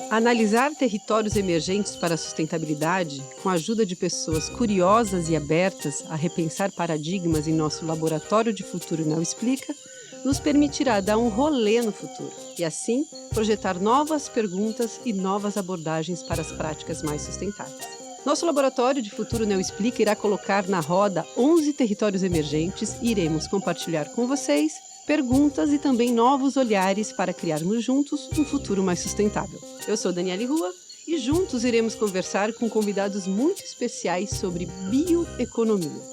Analisar territórios emergentes para a sustentabilidade, com a ajuda de pessoas curiosas e abertas a repensar paradigmas em nosso Laboratório de Futuro Neo Explica, nos permitirá dar um rolê no futuro e, assim, projetar novas perguntas e novas abordagens para as práticas mais sustentáveis. Nosso Laboratório de Futuro Neo Explica irá colocar na roda 11 territórios emergentes e iremos compartilhar com vocês perguntas e também novos olhares para criarmos juntos um futuro mais sustentável. Eu sou Daniele Rua e juntos iremos conversar com convidados muito especiais sobre bioeconomia.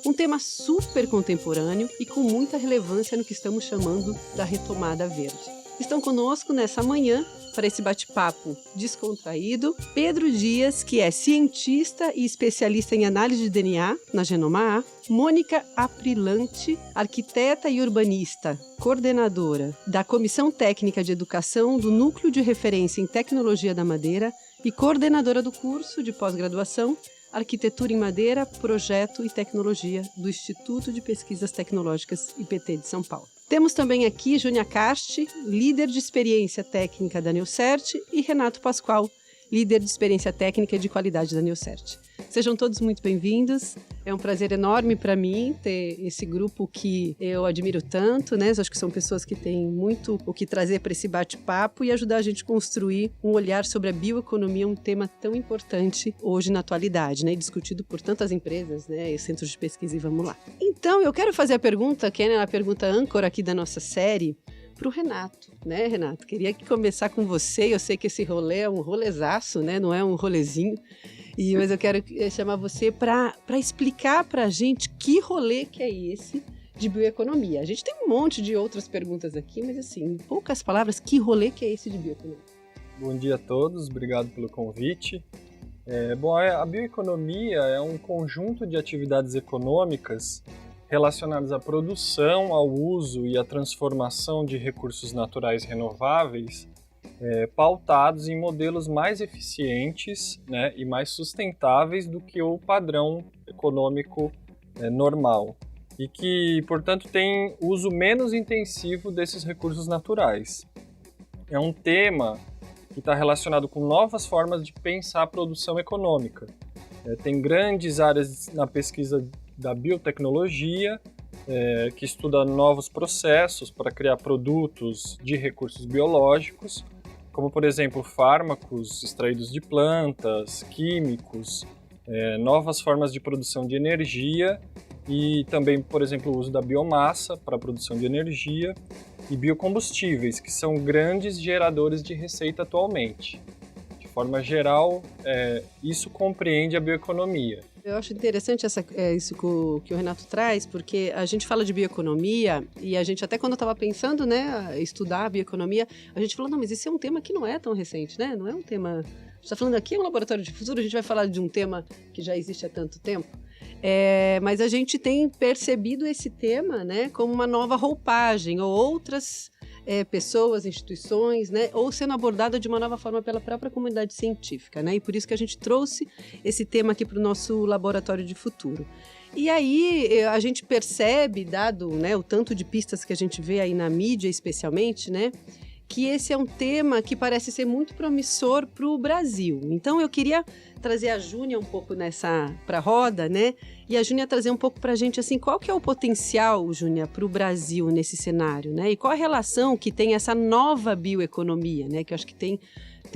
Um tema super contemporâneo e com muita relevância no que estamos chamando da retomada verde. Estão conosco nessa manhã, para esse bate-papo descontraído, Pedro Dias, que é cientista e especialista em análise de DNA na Genoma A, Mônica Aprilante, arquiteta e urbanista, coordenadora da Comissão Técnica de Educação do Núcleo de Referência em Tecnologia da Madeira e coordenadora do curso de pós-graduação Arquitetura em Madeira, Projeto e Tecnologia do Instituto de Pesquisas Tecnológicas IPT de São Paulo. Temos também aqui Júnia Casti, líder de experiência técnica da Neocert, e Renato Pascoal, líder de experiência técnica e de qualidade da Neocert. Sejam todos muito bem-vindos. É um prazer enorme para mim ter esse grupo que eu admiro tanto, né? Eu acho que são pessoas que têm muito o que trazer para esse bate-papo e ajudar a gente a construir um olhar sobre a bioeconomia, um tema tão importante hoje na atualidade, né? E discutido por tantas empresas, né? E centros de pesquisa, e vamos lá. Então, eu quero fazer a pergunta, que é a pergunta âncora aqui da nossa série, para o Renato, né, Renato? Queria começar com você. Eu sei que esse rolê é um rolezaço, né? Não é um rolezinho. Mas eu quero chamar você para explicar para a gente que rolê que é esse de bioeconomia. A gente tem um monte de outras perguntas aqui, mas assim, em poucas palavras, que rolê que é esse de bioeconomia? Bom dia a todos, obrigado pelo convite. A bioeconomia é um conjunto de atividades econômicas relacionadas à produção, ao uso e à transformação de recursos naturais renováveis, pautados em modelos mais eficientes, né, e mais sustentáveis do que o padrão econômico normal, e que, portanto, tem uso menos intensivo desses recursos naturais. É um tema que está relacionado com novas formas de pensar a produção econômica. Tem grandes áreas na pesquisa da biotecnologia, que estuda novos processos para criar produtos de recursos biológicos, como, por exemplo, fármacos extraídos de plantas, químicos, novas formas de produção de energia e também, por exemplo, o uso da biomassa para a produção de energia e biocombustíveis, que são grandes geradores de receita atualmente. De forma geral, isso compreende a bioeconomia. Eu acho interessante isso que o Renato traz, porque a gente fala de bioeconomia e a gente, até quando eu estava pensando, né, estudar a bioeconomia, a gente falou, não, mas esse é um tema que não é tão recente, né? Não é um tema... A gente está falando aqui, é um laboratório de futuro, a gente vai falar de um tema que já existe há tanto tempo. Mas a gente tem percebido esse tema, né, como uma nova roupagem, ou outras pessoas, instituições, né, ou sendo abordada de uma nova forma pela própria comunidade científica, né, e por isso que a gente trouxe esse tema aqui para o nosso laboratório de futuro. E aí a gente percebe, dado, né, o tanto de pistas que a gente vê aí na mídia especialmente, né, que esse é um tema que parece ser muito promissor para o Brasil. Então eu queria trazer a Júnia um pouco para a roda, né? E a Júnia trazer um pouco para a gente, assim, qual que é o potencial, Júnia, para o Brasil nesse cenário, né? E qual a relação que tem essa nova bioeconomia, né? Que eu acho que tem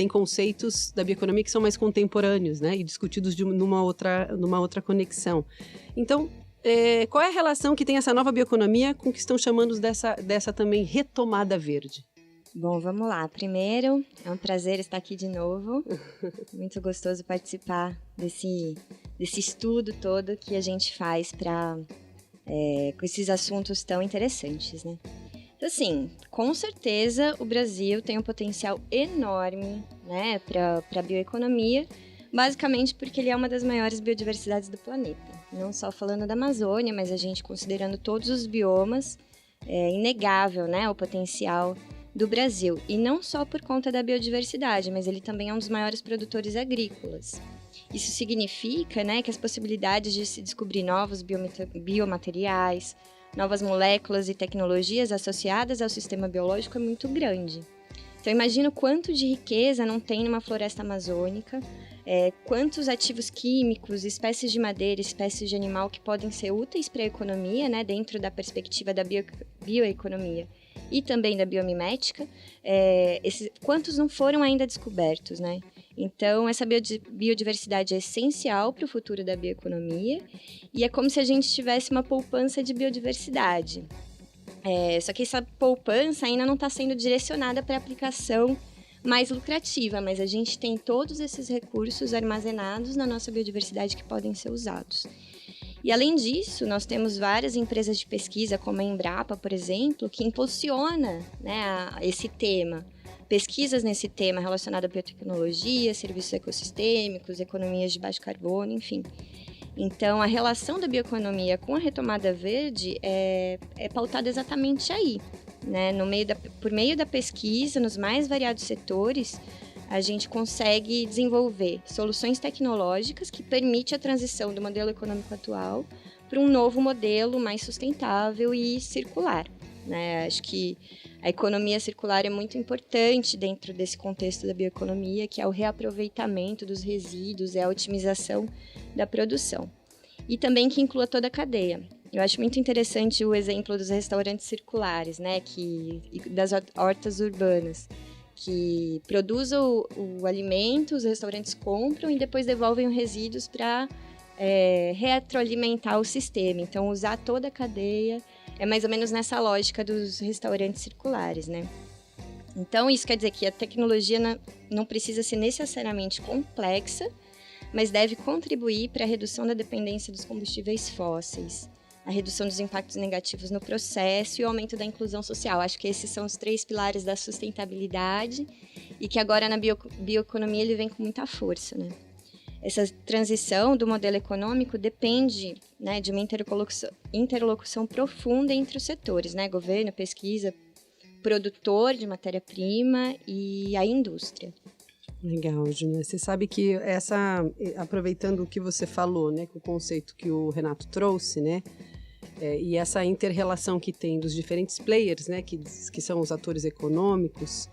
conceitos da bioeconomia que são mais contemporâneos, né? E discutidos numa outra conexão. Então, qual é a relação que tem essa nova bioeconomia com o que estão chamando dessa também retomada verde? Bom, vamos lá. Primeiro, é um prazer estar aqui de novo. Muito gostoso participar desse estudo todo que a gente faz com esses assuntos tão interessantes, né? Então, assim, com certeza o Brasil tem um potencial enorme, né, para a bioeconomia, basicamente porque ele é uma das maiores biodiversidades do planeta. Não só falando da Amazônia, mas a gente considerando todos os biomas, é inegável, né, o potencial do Brasil, e não só por conta da biodiversidade, mas ele também é um dos maiores produtores agrícolas. Isso significa, né, que as possibilidades de se descobrir novos biomateriais, novas moléculas e tecnologias associadas ao sistema biológico é muito grande. Então, imagina o quanto de riqueza não tem numa floresta amazônica, quantos ativos químicos, espécies de madeira, espécies de animal que podem ser úteis para a economia, né, dentro da perspectiva da bioeconomia e também da biomimética, quantos não foram ainda descobertos, né? Então, essa biodiversidade é essencial para o futuro da bioeconomia e é como se a gente tivesse uma poupança de biodiversidade. Só que essa poupança ainda não está sendo direcionada para aplicação mais lucrativa, mas a gente tem todos esses recursos armazenados na nossa biodiversidade que podem ser usados. E além disso, nós temos várias empresas de pesquisa, como a Embrapa, por exemplo, que impulsiona, né, esse tema. Pesquisas nesse tema relacionado à biotecnologia, serviços ecossistêmicos, economias de baixo carbono, enfim. Então, a relação da bioeconomia com a retomada verde é pautada exatamente aí, né? Por meio da pesquisa, nos mais variados setores, a gente consegue desenvolver soluções tecnológicas que permitem a transição do modelo econômico atual para um novo modelo mais sustentável e circular, né? Acho que a economia circular é muito importante dentro desse contexto da bioeconomia, que é o reaproveitamento dos resíduos, é a otimização da produção. E também que inclua toda a cadeia. Eu acho muito interessante o exemplo dos restaurantes circulares, né, e das hortas urbanas, que produzem o alimento, os restaurantes compram e depois devolvem os resíduos para retroalimentar o sistema. Então, usar toda a cadeia é mais ou menos nessa lógica dos restaurantes circulares, né? Então, isso quer dizer que a tecnologia não precisa ser necessariamente complexa, mas deve contribuir para a redução da dependência dos combustíveis fósseis, a redução dos impactos negativos no processo e o aumento da inclusão social. Acho que esses são os 3 pilares da sustentabilidade e que agora na bioeconomia ele vem com muita força, né? Essa transição do modelo econômico depende, né, de uma interlocução profunda entre os setores, né? Governo, pesquisa, produtor de matéria-prima e a indústria. Legal, Júlia. Você sabe que aproveitando o que você falou, né, com o conceito que o Renato trouxe, né, e essa inter-relação que tem dos diferentes players, né, que são os atores econômicos,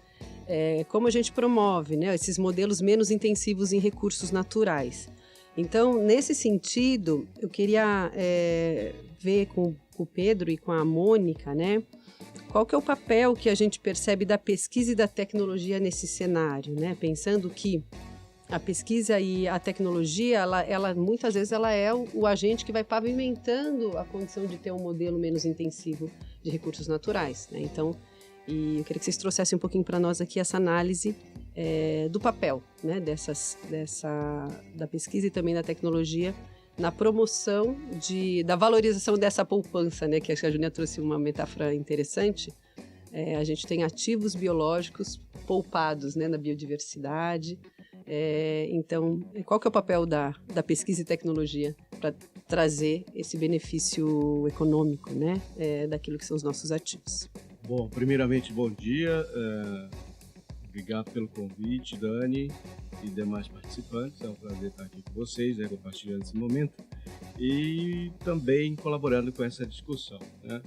como a gente promove, né, esses modelos menos intensivos em recursos naturais. Então, nesse sentido, eu queria ver com o Pedro e com a Mônica, né, qual que é o papel que a gente percebe da pesquisa e da tecnologia nesse cenário, né? Pensando que a pesquisa e a tecnologia, ela muitas vezes ela é o agente que vai pavimentando a condição de ter um modelo menos intensivo de recursos naturais, né? Então, eu queria que vocês trouxessem um pouquinho para nós aqui essa análise do papel, né? Da pesquisa e também da tecnologia na promoção da valorização dessa poupança, né? Que acho que a Júlia trouxe uma metáfora interessante. A gente tem ativos biológicos poupados, né, na biodiversidade. Então, qual que é o papel da pesquisa e tecnologia para trazer esse benefício econômico, né, daquilo que são os nossos ativos? Bom, primeiramente, bom dia. Obrigado pelo convite, Dani e demais participantes. É um prazer estar aqui com vocês, compartilhando esse momento e também colaborando com essa discussão, né?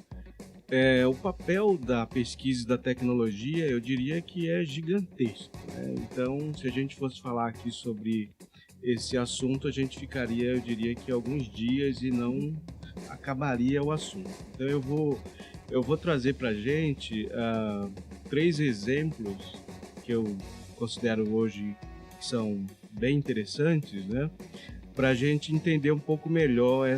O papel da pesquisa e da tecnologia, eu diria que é gigantesco, né? Então, se a gente fosse falar aqui sobre esse assunto, a gente ficaria, eu diria que alguns dias e não acabaria o assunto. Então, eu vou trazer para a gente 3 exemplos que eu considero hoje que são bem interessantes, né? Para a gente entender um pouco melhor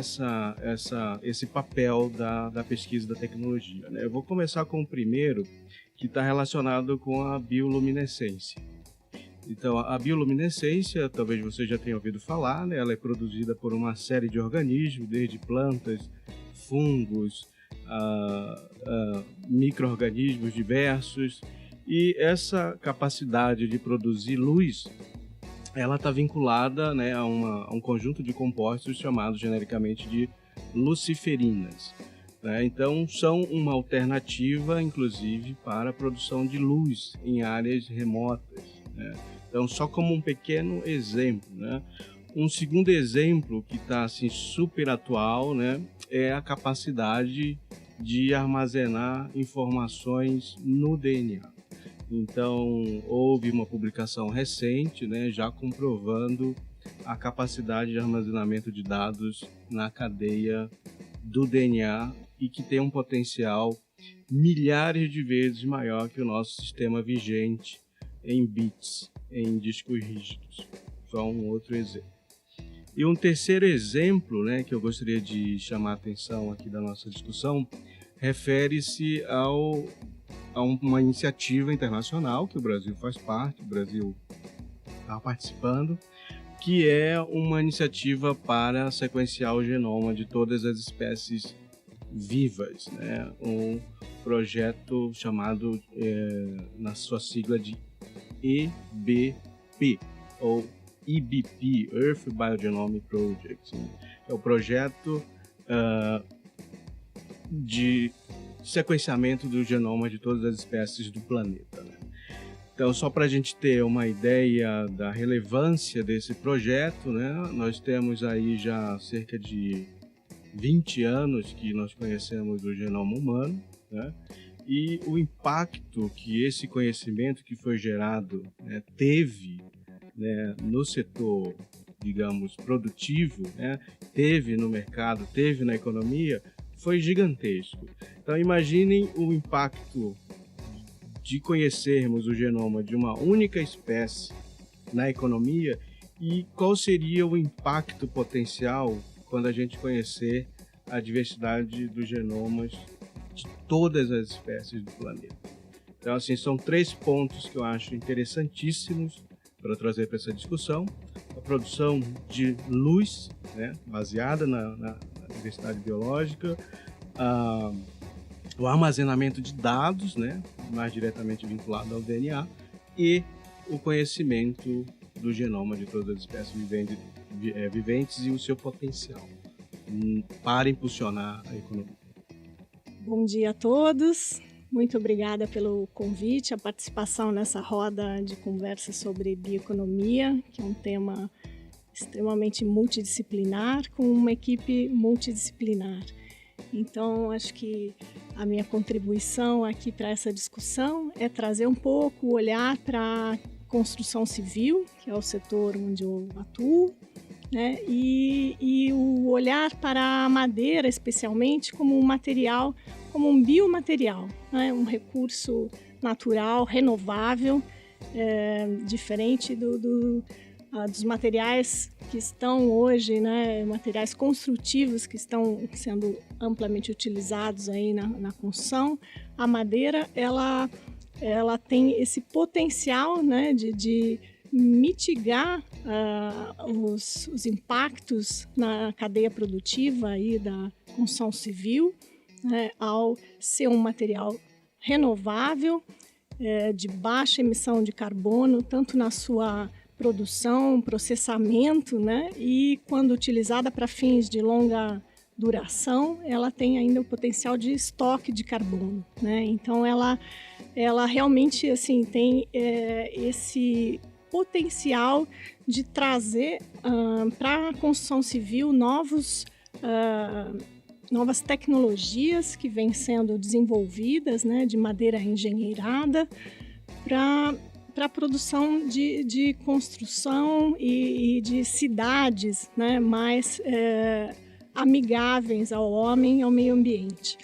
esse papel da pesquisa da tecnologia, né? Eu vou começar com o primeiro, que está relacionado com a bioluminescência. Então, a bioluminescência, talvez você já tenha ouvido falar, né? Ela é produzida por uma série de organismos, desde plantas, fungos, micro-organismos diversos, e essa capacidade de produzir luz, ela está vinculada, né, a um conjunto de compostos chamados genericamente de luciferinas, né? Então, são uma alternativa, inclusive, para a produção de luz em áreas remotas, né? Então, só como um pequeno exemplo, né? Um segundo exemplo que está assim, super atual, né, é a capacidade de armazenar informações no DNA. Então, houve uma publicação recente, né, já comprovando a capacidade de armazenamento de dados na cadeia do DNA e que tem um potencial milhares de vezes maior que o nosso sistema vigente em bits, em discos rígidos. Só um outro exemplo. E um terceiro exemplo, né, que eu gostaria de chamar a atenção aqui da nossa discussão, refere-se a uma iniciativa internacional que o Brasil faz parte, o Brasil está participando, que é uma iniciativa para sequenciar o genoma de todas as espécies vivas, né? Um projeto chamado, na sua sigla de EBP, ou EBP, Earth Biogenome Project. Né? É o projeto de sequenciamento do genoma de todas as espécies do planeta. Né? Então, só para a gente ter uma ideia da relevância desse projeto, né, nós temos aí já cerca de 20 anos que nós conhecemos o genoma humano, né, e o impacto que esse conhecimento que foi gerado, né, teve, né, no setor, digamos, produtivo, né, teve no mercado, teve na economia, foi gigantesco. Então, imaginem o impacto de conhecermos o genoma de uma única espécie na economia e qual seria o impacto potencial quando a gente conhecer a diversidade dos genomas de todas as espécies do planeta. Então, assim, são 3 pontos que eu acho interessantíssimos para trazer para essa discussão. A produção de luz, né, baseada na diversidade biológica, o armazenamento de dados, né, mais diretamente vinculado ao DNA, e o conhecimento do genoma de todas as espécies viventes e o seu potencial para impulsionar a economia. Bom dia a todos, muito obrigada pelo convite, a participação nessa roda de conversa sobre bioeconomia, que é um tema extremamente multidisciplinar, com uma equipe multidisciplinar. Então, acho que a minha contribuição aqui para essa discussão é trazer um pouco o olhar para a construção civil, que é o setor onde eu atuo, né? E o olhar para a madeira, especialmente, como um material, como um biomaterial, né? Um recurso natural, renovável, diferente dos materiais que estão hoje, né, materiais construtivos que estão sendo amplamente utilizados aí na construção. A madeira, ela tem esse potencial, né, de mitigar os impactos na cadeia produtiva aí da construção civil, né, ao ser um material renovável, de baixa emissão de carbono, tanto na sua produção, processamento, né? E quando utilizada para fins de longa duração, ela tem ainda o potencial de estoque de carbono, né? Então, ela realmente assim, tem esse potencial de trazer para a construção civil novas tecnologias que vêm sendo desenvolvidas, né, de madeira engenheirada para a produção de construção e de cidades, né, mais amigáveis ao homem e ao meio ambiente.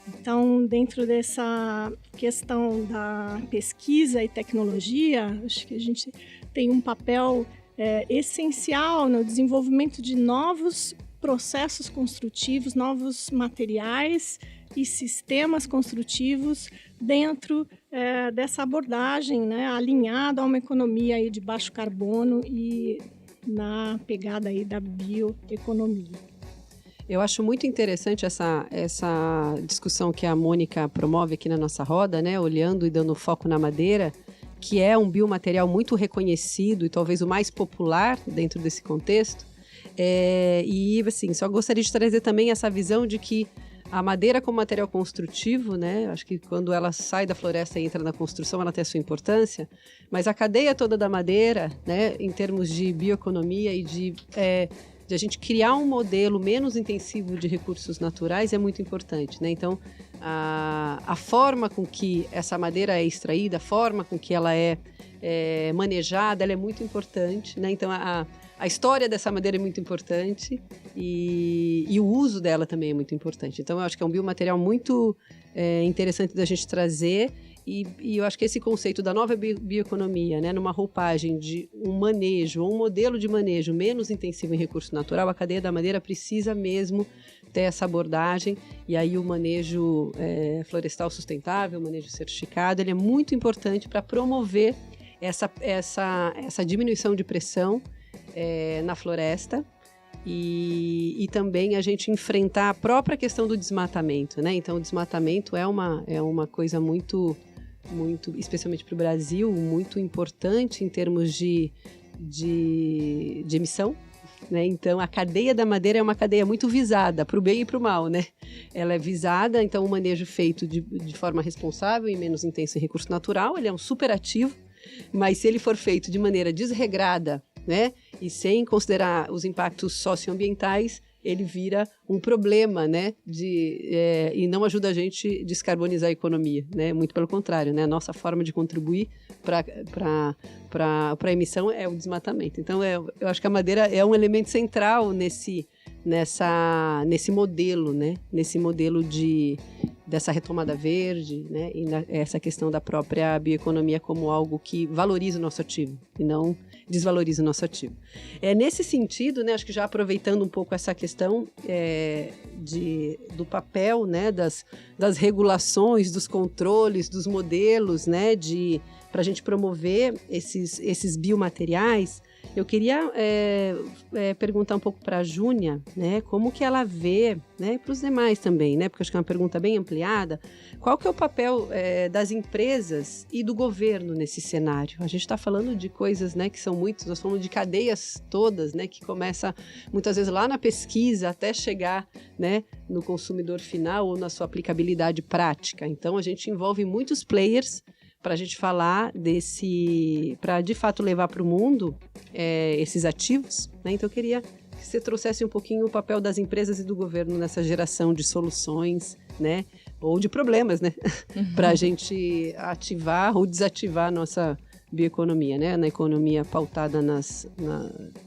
Então, dentro dessa questão da pesquisa e tecnologia, acho que a gente tem um papel essencial no desenvolvimento de novos processos construtivos, novos materiais e sistemas construtivos dentro dessa abordagem, né, alinhada a uma economia aí de baixo carbono e na pegada aí da bioeconomia. Eu acho muito interessante essa discussão que a Mônica promove aqui na nossa roda, né, olhando e dando foco na madeira, que é um biomaterial muito reconhecido e talvez o mais popular dentro desse contexto. E, assim, só gostaria de trazer também essa visão de que a madeira como material construtivo, né, acho que quando ela sai da floresta e entra na construção, ela tem a sua importância, mas a cadeia toda da madeira, né, em termos de bioeconomia e de de a gente criar um modelo menos intensivo de recursos naturais é muito importante, né? Então, a forma com que essa madeira é extraída, a forma com que ela é manejada, ela é muito importante, né? Então, a história dessa madeira é muito importante e o uso dela também é muito importante. Então, eu acho que é um biomaterial muito interessante da gente trazer e eu acho que esse conceito da nova bioeconomia, né, numa roupagem de um manejo, um modelo de manejo menos intensivo em recurso natural, a cadeia da madeira precisa mesmo ter essa abordagem e aí o manejo florestal sustentável, o manejo certificado, ele é muito importante para promover essa diminuição de pressão na floresta e também a gente enfrentar a própria questão do desmatamento, né? Então, o desmatamento é uma coisa muito, especialmente para o Brasil, muito importante em termos de emissão, né? Então, a cadeia da madeira é uma cadeia muito visada, para o bem e para o mal, né? Ela é visada, então, o manejo feito de forma responsável e menos intenso em recurso natural, ele é um superativo, mas se ele for feito de maneira desregrada, né, e sem considerar os impactos socioambientais, ele vira um problema, né, e não ajuda a gente a descarbonizar a economia, né, muito pelo contrário, né, a nossa forma de contribuir para a emissão é o desmatamento. Então, eu acho que a madeira é um elemento central nesse modelo, né, nesse modelo dessa retomada verde, né, e essa questão da própria bioeconomia como algo que valoriza o nosso ativo e não desvaloriza o nosso ativo. Nesse sentido, né, acho que já aproveitando um pouco essa questão do papel, né, das regulações, dos controles, dos modelos, né, para a gente promover esses biomateriais, eu queria perguntar um pouco para a Júnia, né, como que ela vê, né, para os demais também, né, porque acho que é uma pergunta bem ampliada, qual que é o papel das empresas e do governo nesse cenário? A gente está falando de coisas, né, que são muitas, nós falamos de cadeias todas, né, que começa muitas vezes lá na pesquisa até chegar, né, no consumidor final ou na sua aplicabilidade prática. Então, a gente envolve muitos players para a gente falar para de fato levar para o mundo esses ativos, né? Então eu queria que você trouxesse um pouquinho o papel das empresas e do governo nessa geração de soluções, né? Ou de problemas, né? Para a gente ativar ou desativar a nossa bioeconomia, né? Na economia pautada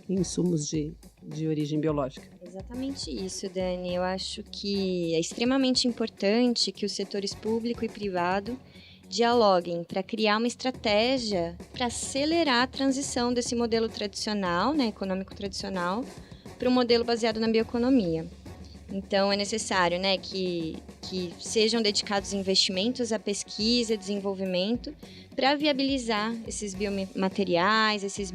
em insumos de origem biológica. Exatamente isso, Dani. Eu acho que é extremamente importante que os setores público e privado dialoguem para criar uma estratégia para acelerar a transição desse modelo tradicional, né, econômico tradicional, para um modelo baseado na bioeconomia. Então, é necessário, né, que sejam dedicados investimentos à pesquisa e desenvolvimento para viabilizar esses biomateriais, esses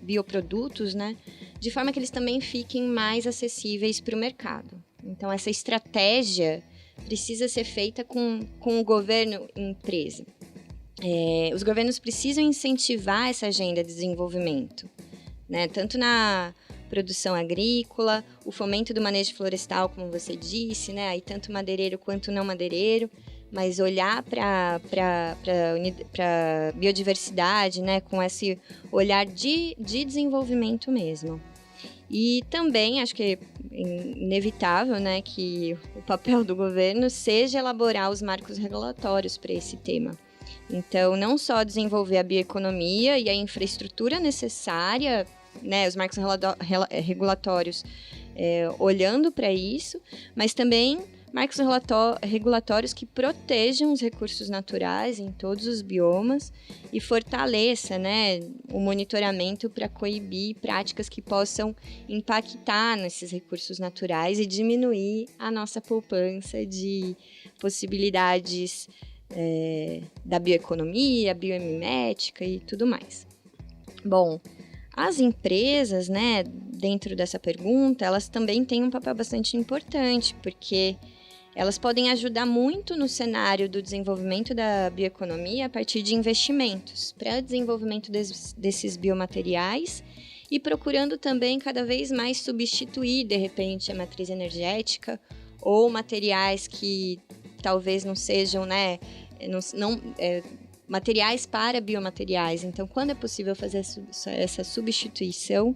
bioprodutos, né, de forma que eles também fiquem mais acessíveis para o mercado. Então, essa estratégia precisa ser feita com o governo e empresa. Os governos precisam incentivar essa agenda de desenvolvimento, né? Tanto na produção agrícola, o fomento do manejo florestal, como você disse, né? Aí tanto madeireiro quanto não madeireiro, mas olhar para a biodiversidade, né? Com esse olhar de desenvolvimento mesmo. E também acho que é inevitável, né, que o papel do governo seja elaborar os marcos regulatórios para esse tema. Então, não só desenvolver a bioeconomia e a infraestrutura necessária, né, os marcos regulatórios olhando para isso, mas também marcos regulatórios que protejam os recursos naturais em todos os biomas e fortaleça, né, o monitoramento para coibir práticas que possam impactar nesses recursos naturais e diminuir a nossa poupança de possibilidades da bioeconomia, biomimética e tudo mais. Bom, as empresas, né, dentro dessa pergunta, elas também têm um papel bastante importante, porque elas podem ajudar muito no cenário do desenvolvimento da bioeconomia a partir de investimentos para o desenvolvimento desses biomateriais e procurando também cada vez mais substituir, de repente, a matriz energética ou materiais que talvez não sejam, né, materiais para biomateriais. Então, quando é possível fazer essa substituição,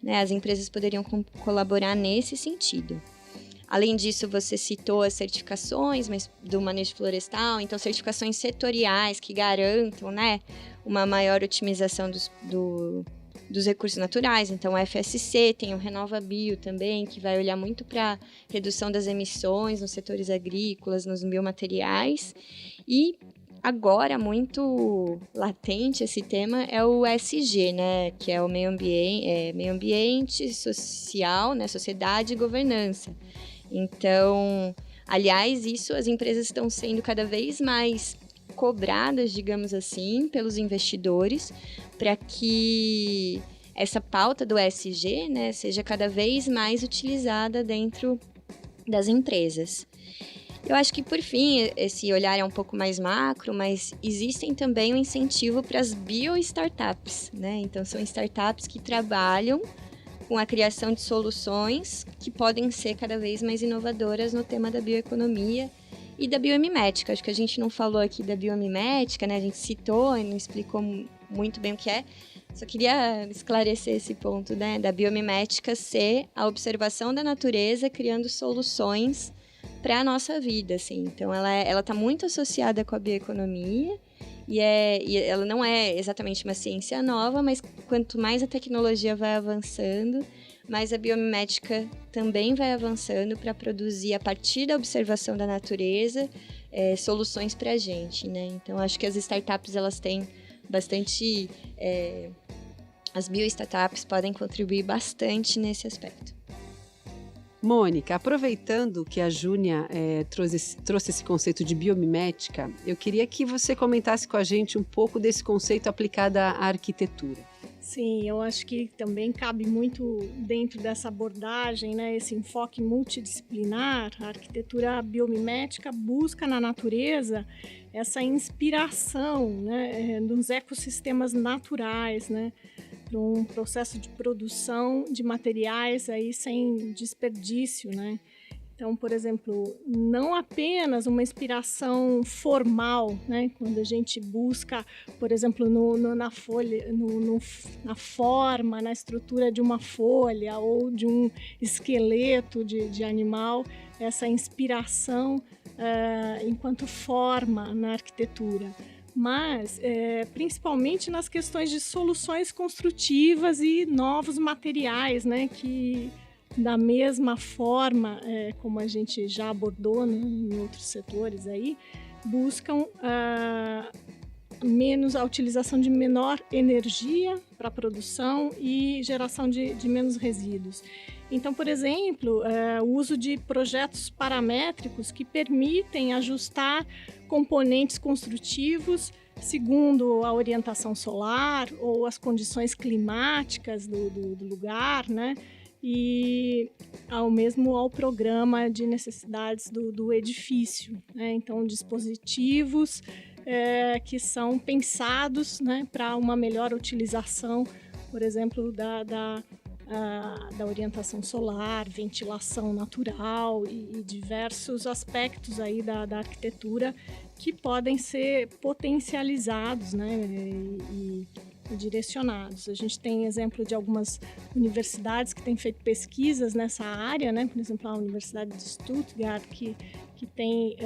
né? As empresas poderiam colaborar nesse sentido. Além disso, você citou as certificações do manejo florestal, então certificações setoriais que garantam, né, uma maior otimização dos recursos naturais. Então, o FSC, tem o RenovaBio também, que vai olhar muito para redução das emissões nos setores agrícolas, nos biomateriais. E agora, muito latente esse tema é o ESG, né, que é o meio ambiente, social, né, sociedade e governança. Então, aliás, isso as empresas estão sendo cada vez mais cobradas, digamos assim, pelos investidores, para que essa pauta do ESG, né, seja cada vez mais utilizada dentro das empresas. Eu acho que, por fim, esse olhar é um pouco mais macro, mas existem também um incentivo para as bio-startups, né? Então, são startups que trabalham com a criação de soluções que podem ser cada vez mais inovadoras no tema da bioeconomia e da biomimética. Acho que a gente não falou aqui da biomimética, né? A gente citou e não explicou muito bem o que é. Só queria esclarecer esse ponto, né? Da biomimética ser a observação da natureza criando soluções para a nossa vida, assim. Então, ela está muito associada com a bioeconomia e ela não é exatamente uma ciência nova, mas quanto mais a tecnologia vai avançando, mais a biomimética também vai avançando para produzir, a partir da observação da natureza, soluções para a gente, né? Então, acho que as startups, elas têm bastante... as bio-startups podem contribuir bastante nesse aspecto. Mônica, aproveitando que a Júnia trouxe esse conceito de biomimética, eu queria que você comentasse com a gente um pouco desse conceito aplicado à arquitetura. Sim, eu acho que também cabe muito dentro dessa abordagem, né, esse enfoque multidisciplinar. A arquitetura biomimética busca na natureza essa inspiração, né, nos ecossistemas naturais, né, para um processo de produção de materiais aí sem desperdício, né? Então, por exemplo, não apenas uma inspiração formal, né? Quando a gente busca, por exemplo, na folha, na forma, na estrutura de uma folha ou de um esqueleto de animal, essa inspiração enquanto forma na arquitetura. Mas, principalmente nas questões de soluções construtivas e novos materiais, né? Que, da mesma forma, como a gente já abordou, né, em outros setores aí, buscam a utilização de menor energia para a produção e geração de menos resíduos. Então, por exemplo, o uso de projetos paramétricos que permitem ajustar componentes construtivos segundo a orientação solar ou as condições climáticas do lugar, né? E ao programa de necessidades do edifício, né? Então, dispositivos que são pensados, né, para uma melhor utilização, por exemplo, da orientação solar, ventilação natural e diversos aspectos aí da arquitetura que podem ser potencializados, né, e direcionados. A gente tem exemplo de algumas universidades que têm feito pesquisas nessa área, né? Por exemplo, a Universidade de Stuttgart, que tem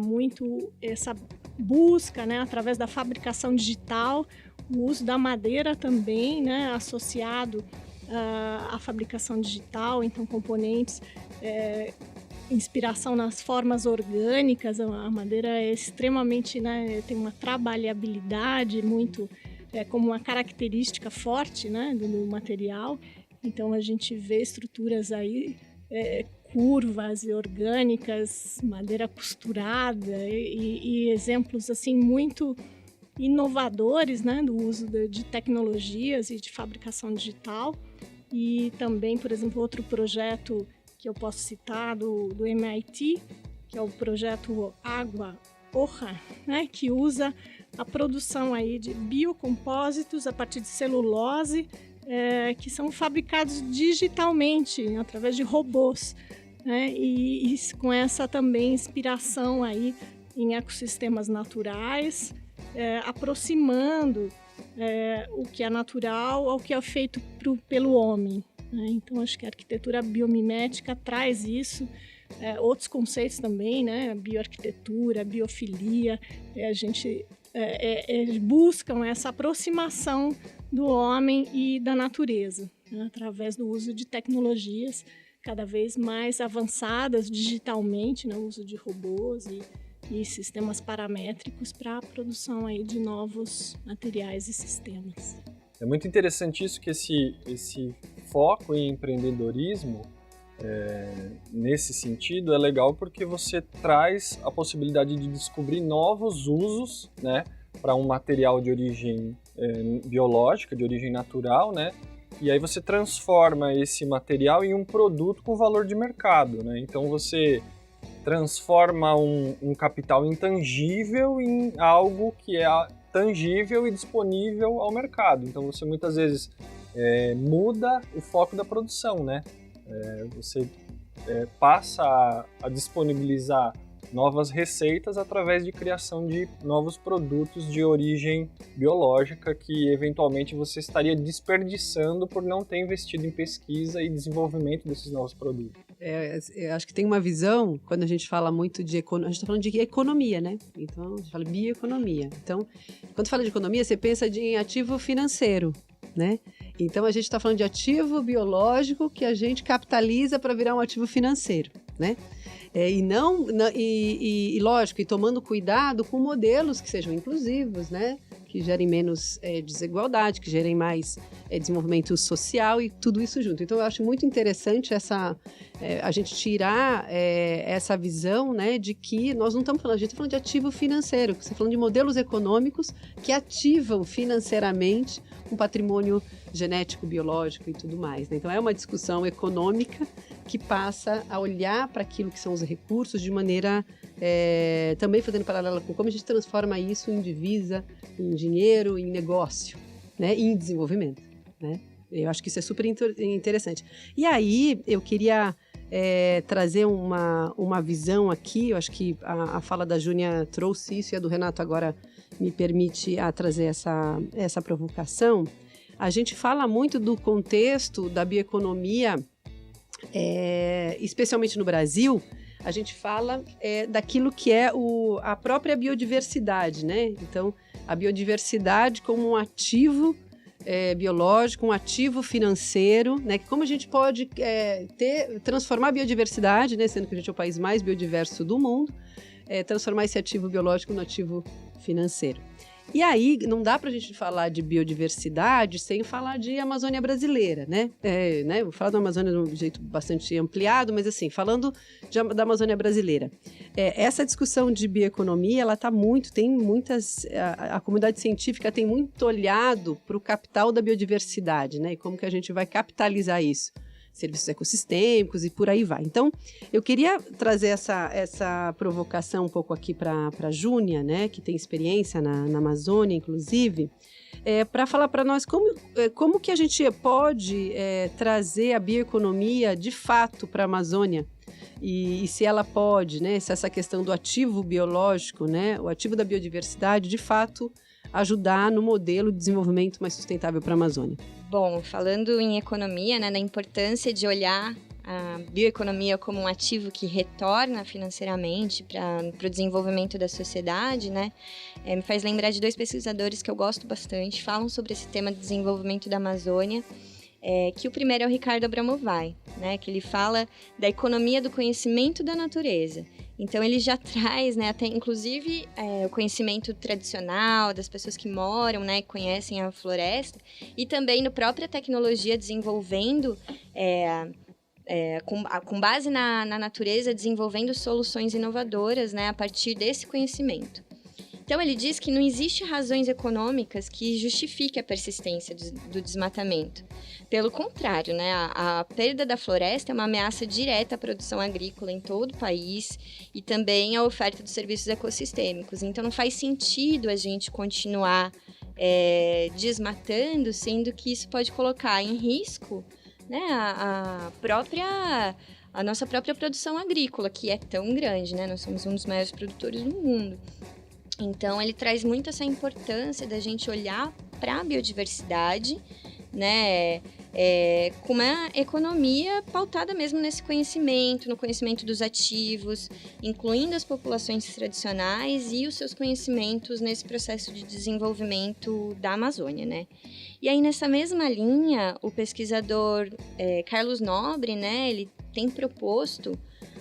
muito essa busca, né, através da fabricação digital, o uso da madeira também, né, associado à fabricação digital, então componentes, inspiração nas formas orgânicas. A madeira é extremamente, né, tem uma trabalhabilidade muito, como uma característica forte, né, do material. Então a gente vê estruturas aí curvas e orgânicas, madeira costurada e exemplos assim muito inovadores, né, do uso de tecnologias e de fabricação digital. E também, por exemplo, outro projeto que eu posso citar do MIT, que é o projeto Água Oja, né, que usa a produção aí de biocompósitos a partir de celulose, que são fabricados digitalmente através de robôs, né, e com essa também inspiração aí em ecossistemas naturais, aproximando o que é natural ao que é feito pelo homem. né? Então, acho que a arquitetura biomimética traz isso. Outros conceitos também, né? Bioarquitetura, biofilia, a gente buscam essa aproximação do homem e da natureza, né? Através do uso de tecnologias cada vez mais avançadas digitalmente, né? O uso de robôs e sistemas paramétricos para a produção aí de novos materiais e sistemas. É muito interessante isso, que esse foco em empreendedorismo, nesse sentido, é legal porque você traz a possibilidade de descobrir novos usos, né, para um material de origem biológica, de origem natural, né, e aí você transforma esse material em um produto com valor de mercado, né, então você transforma um capital intangível em algo que é tangível e disponível ao mercado. Então você muitas vezes muda o foco da produção, né? Você passa a disponibilizar novas receitas através de criação de novos produtos de origem biológica que eventualmente você estaria desperdiçando por não ter investido em pesquisa e desenvolvimento desses novos produtos. Eu acho que tem uma visão, quando a gente fala muito de economia, a gente está falando de economia, né? Então, a gente fala bioeconomia. Então, quando fala de economia, você pensa em ativo financeiro, né? Então, a gente está falando de ativo biológico que a gente capitaliza para virar um ativo financeiro, né? E lógico, e tomando cuidado com modelos que sejam inclusivos, né? Que gerem menos desigualdade, que gerem mais desenvolvimento social e tudo isso junto. Então, eu acho muito interessante a gente tirar essa visão, né, de que nós não estamos falando, a gente está falando de ativo financeiro, você está falando de modelos econômicos que ativam financeiramente um patrimônio genético, biológico e tudo mais, né? Então, é uma discussão econômica que passa a olhar para aquilo que são os recursos de maneira, também fazendo paralela com como a gente transforma isso em divisa, em dinheiro, em negócio, né? E em desenvolvimento, né? Eu acho que isso é super interessante. E aí, eu queria trazer uma visão aqui, eu acho que a fala da Júnia trouxe isso e a do Renato agora me permite trazer essa provocação. A gente fala muito do contexto da bioeconomia, especialmente no Brasil, a gente fala daquilo que é a própria biodiversidade, né? Então, a biodiversidade como um ativo biológico, um ativo financeiro, né? Como a gente pode transformar a biodiversidade, né? Sendo que a gente é o país mais biodiverso do mundo, transformar esse ativo biológico no ativo financeiro. E aí, não dá para a gente falar de biodiversidade sem falar de Amazônia brasileira, né? Vou falar da Amazônia de um jeito bastante ampliado, mas assim, falando da Amazônia brasileira. Essa discussão de bioeconomia, ela está tem muitas... A comunidade científica tem muito olhado para o capital da biodiversidade, né? E como que a gente vai capitalizar isso. Serviços ecossistêmicos e por aí vai. Então, eu queria trazer essa provocação um pouco aqui para a Júnia, né, que tem experiência na Amazônia, inclusive, para falar para nós como que a gente pode trazer a bioeconomia de fato para a Amazônia e se ela pode, né, se essa questão do ativo biológico, né, o ativo da biodiversidade, de fato, ajudar no modelo de desenvolvimento mais sustentável para a Amazônia. Bom, falando em economia, né, da importância de olhar a bioeconomia como um ativo que retorna financeiramente para o desenvolvimento da sociedade, né, me faz lembrar de dois pesquisadores que eu gosto bastante, falam sobre esse tema de desenvolvimento da Amazônia, que o primeiro é o Ricardo Abramovay, né, que ele fala da economia do conhecimento da natureza. Então, ele já traz, né, até inclusive o conhecimento tradicional das pessoas que moram, né, que conhecem a floresta, e também na própria tecnologia desenvolvendo, com base na natureza, desenvolvendo soluções inovadoras, né, a partir desse conhecimento. Então, ele diz que não existe razões econômicas que justifiquem a persistência do desmatamento. Pelo contrário, né, a perda da floresta é uma ameaça direta à produção agrícola em todo o país e também à oferta dos serviços ecossistêmicos. Então, não faz sentido a gente continuar desmatando, sendo que isso pode colocar em risco, né, a nossa própria produção agrícola, que é tão grande, né? Nós somos um dos maiores produtores do mundo. Então, ele traz muito essa importância da gente olhar para a biodiversidade, né, com uma economia pautada mesmo nesse conhecimento, no conhecimento dos ativos, incluindo as populações tradicionais e os seus conhecimentos nesse processo de desenvolvimento da Amazônia, né? E aí, nessa mesma linha, o pesquisador Carlos Nobre, né, ele tem proposto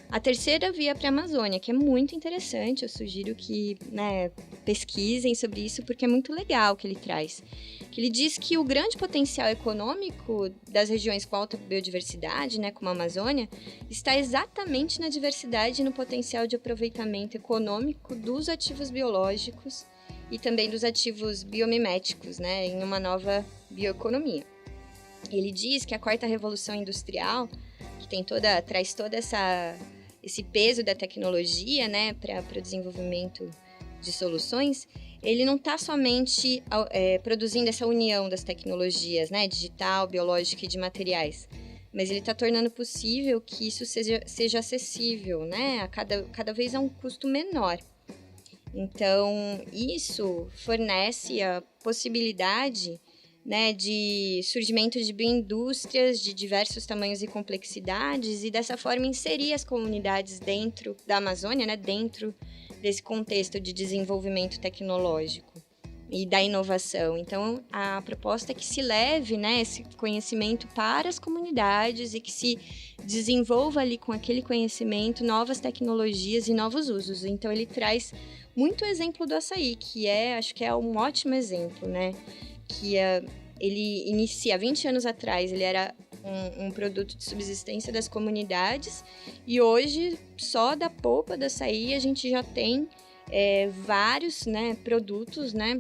a terceira via para a Amazônia, que é muito interessante. Eu sugiro que, né, pesquisem sobre isso, porque é muito legal o que ele traz. Que ele diz que o grande potencial econômico das regiões com alta biodiversidade, né, como a Amazônia, está exatamente na diversidade e no potencial de aproveitamento econômico dos ativos biológicos e também dos ativos biomiméticos, né, em uma nova bioeconomia. Ele diz que a quarta revolução industrial, que traz todo esse peso da tecnologia, né, para o desenvolvimento de soluções, ele não está somente produzindo essa união das tecnologias, né, digital, biológica e de materiais, mas ele está tornando possível que isso seja acessível, né, a cada vez a um custo menor. Então, isso fornece a possibilidade, né, de surgimento de bioindústrias de diversos tamanhos e complexidades, e dessa forma inserir as comunidades dentro da Amazônia, né, dentro desse contexto de desenvolvimento tecnológico e da inovação. Então, a proposta é que se leve, né, esse conhecimento para as comunidades e que se desenvolva ali com aquele conhecimento novas tecnologias e novos usos. Então, ele traz muito exemplo do açaí, acho que é um ótimo exemplo, né? Ele inicia, 20 anos atrás, ele era um produto de subsistência das comunidades, e hoje, só da polpa do açaí, a gente já tem vários, né, produtos, né,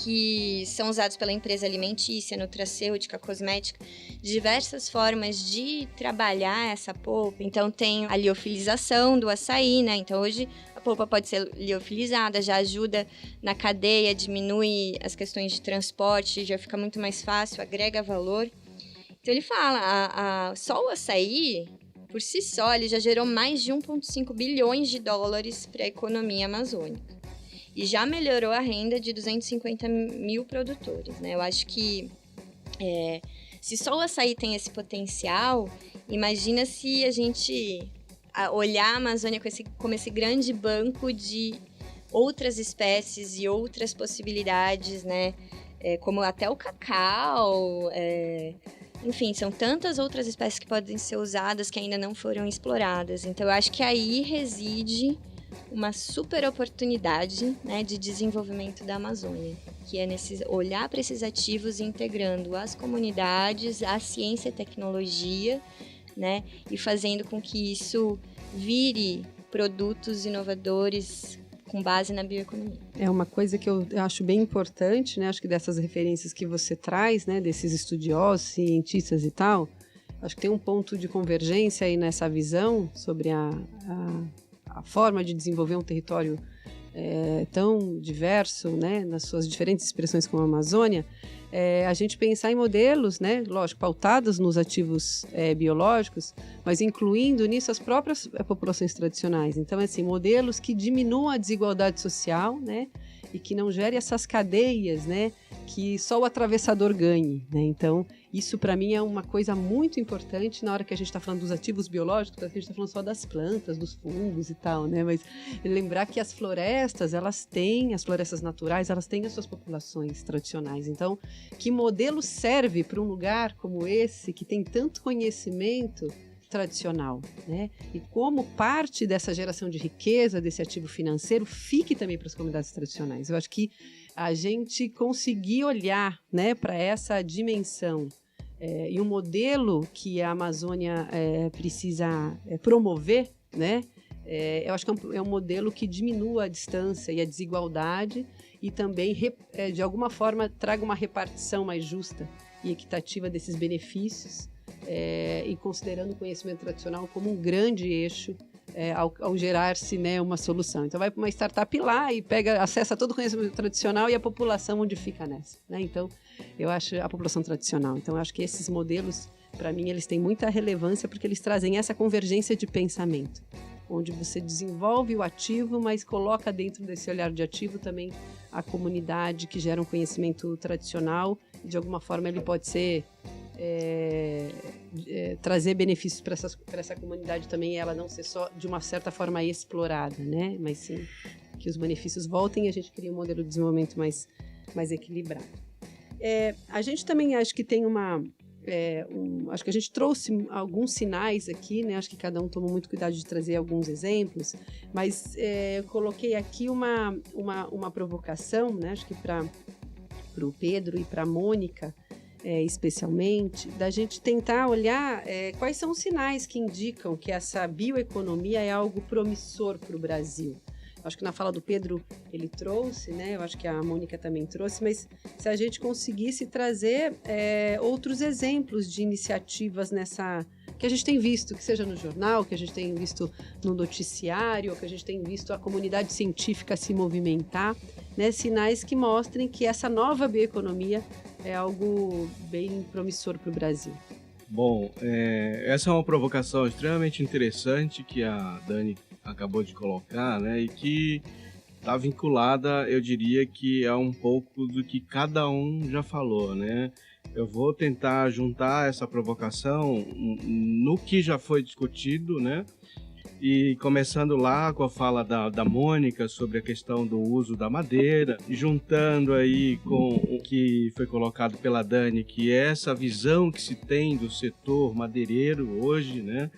que são usados pela empresa alimentícia, nutracêutica, cosmética, diversas formas de trabalhar essa polpa. Então, tem a liofilização do açaí, né? Então, hoje a polpa pode ser liofilizada, já ajuda na cadeia, diminui as questões de transporte, já fica muito mais fácil, agrega valor. Então, ele fala, só o açaí, por si só, ele já gerou mais de 1,5 bilhões de dólares para a economia amazônica. E já melhorou a renda de 250 mil produtores, né? Eu acho que se só o açaí tem esse potencial, imagina se a gente olhar a Amazônia como esse grande banco de outras espécies e outras possibilidades, né? Como até o cacau, enfim, são tantas outras espécies que podem ser usadas que ainda não foram exploradas. Então, eu acho que aí reside uma super oportunidade, né, de desenvolvimento da Amazônia, que é olhar para esses ativos integrando as comunidades, a ciência e a tecnologia, né, e fazendo com que isso vire produtos inovadores com base na bioeconomia. É uma coisa que eu acho bem importante, né, acho que dessas referências que você traz, né, desses estudiosos, cientistas e tal, acho que tem um ponto de convergência aí nessa visão sobre a forma de desenvolver um território tão diverso, né, nas suas diferentes expressões como a Amazônia, a gente pensar em modelos, né, lógico, pautados nos ativos biológicos, mas incluindo nisso as próprias populações tradicionais. Então, assim, modelos que diminuam a desigualdade social, né, e que não gerem essas cadeias, né, que só o atravessador ganhe, né? Então, isso para mim é uma coisa muito importante na hora que a gente está falando dos ativos biológicos, porque a gente está falando só das plantas, dos fungos e tal, né? Mas lembrar que as florestas naturais, elas têm as suas populações tradicionais. Então, que modelo serve para um lugar como esse, que tem tanto conhecimento tradicional, né? E como parte dessa geração de riqueza, desse ativo financeiro, fique também para as comunidades tradicionais. Eu acho que a gente conseguir olhar, né, para essa dimensão e um modelo que a Amazônia precisa promover, né? Eu acho que é um modelo que diminua a distância e a desigualdade e também, de alguma forma, traga uma repartição mais justa e equitativa desses benefícios, e considerando o conhecimento tradicional como um grande eixo ao gerar-se, né, uma solução. Então vai para uma startup lá e acessa todo o conhecimento tradicional e a população onde fica nessa, né? Então eu acho a população tradicional. Então eu acho que esses modelos, para mim, eles têm muita relevância porque eles trazem essa convergência de pensamento. onde você desenvolve o ativo, mas coloca dentro desse olhar de ativo também a comunidade que gera um conhecimento tradicional, e de alguma forma ele pode ser trazer benefícios para essa comunidade também, e ela não ser só de uma certa forma explorada, né? Mas sim que os benefícios voltem e a gente cria um modelo de desenvolvimento mais equilibrado. A gente também acho que tem acho que a gente trouxe alguns sinais aqui, né? Acho que cada um tomou muito cuidado de trazer alguns exemplos, mas eu coloquei aqui uma provocação, né? Acho que para o Pedro e para a Mônica, especialmente, da gente tentar olhar quais são os sinais que indicam que essa bioeconomia é algo promissor para o Brasil. Acho que na fala do Pedro ele trouxe, né? Eu acho que a Mônica também trouxe, mas se a gente conseguisse trazer outros exemplos de iniciativas que a gente tem visto, que seja no jornal, que a gente tem visto no noticiário, que a gente tem visto a comunidade científica se movimentar, né? Sinais que mostrem que essa nova bioeconomia é algo bem promissor para o Brasil. Bom, essa é uma provocação extremamente interessante que a Dani acabou de colocar, né, e que está vinculada, eu diria que é um pouco do que cada um já falou, né? Eu vou tentar juntar essa provocação no que já foi discutido, né? E começando lá com a fala da Mônica sobre a questão do uso da madeira, juntando aí com o que foi colocado pela Dani, que é essa visão que se tem do setor madeireiro hoje, né?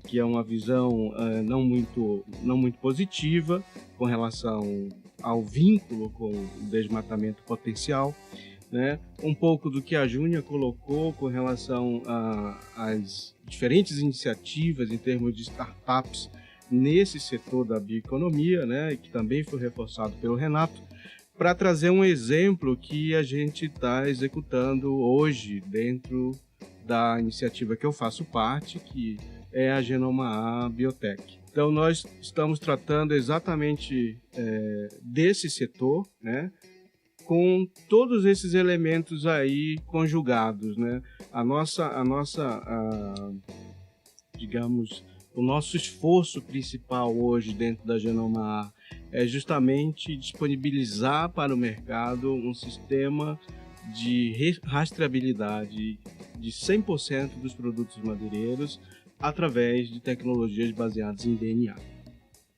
Que é uma visão não muito positiva com relação ao vínculo com o desmatamento potencial, né? Um pouco do que a Júnia colocou com relação às diferentes iniciativas em termos de startups nesse setor da bioeconomia, né? Que também foi reforçado pelo Renato, para trazer um exemplo que a gente está executando hoje dentro da iniciativa que eu faço parte, que é a Genoma A Biotech. Então nós estamos tratando exatamente desse setor, né, com todos esses elementos aí conjugados, né? Digamos, o nosso esforço principal hoje dentro da Genoma A é justamente disponibilizar para o mercado um sistema de rastreabilidade de 100% dos produtos madeireiros através de tecnologias baseadas em DNA,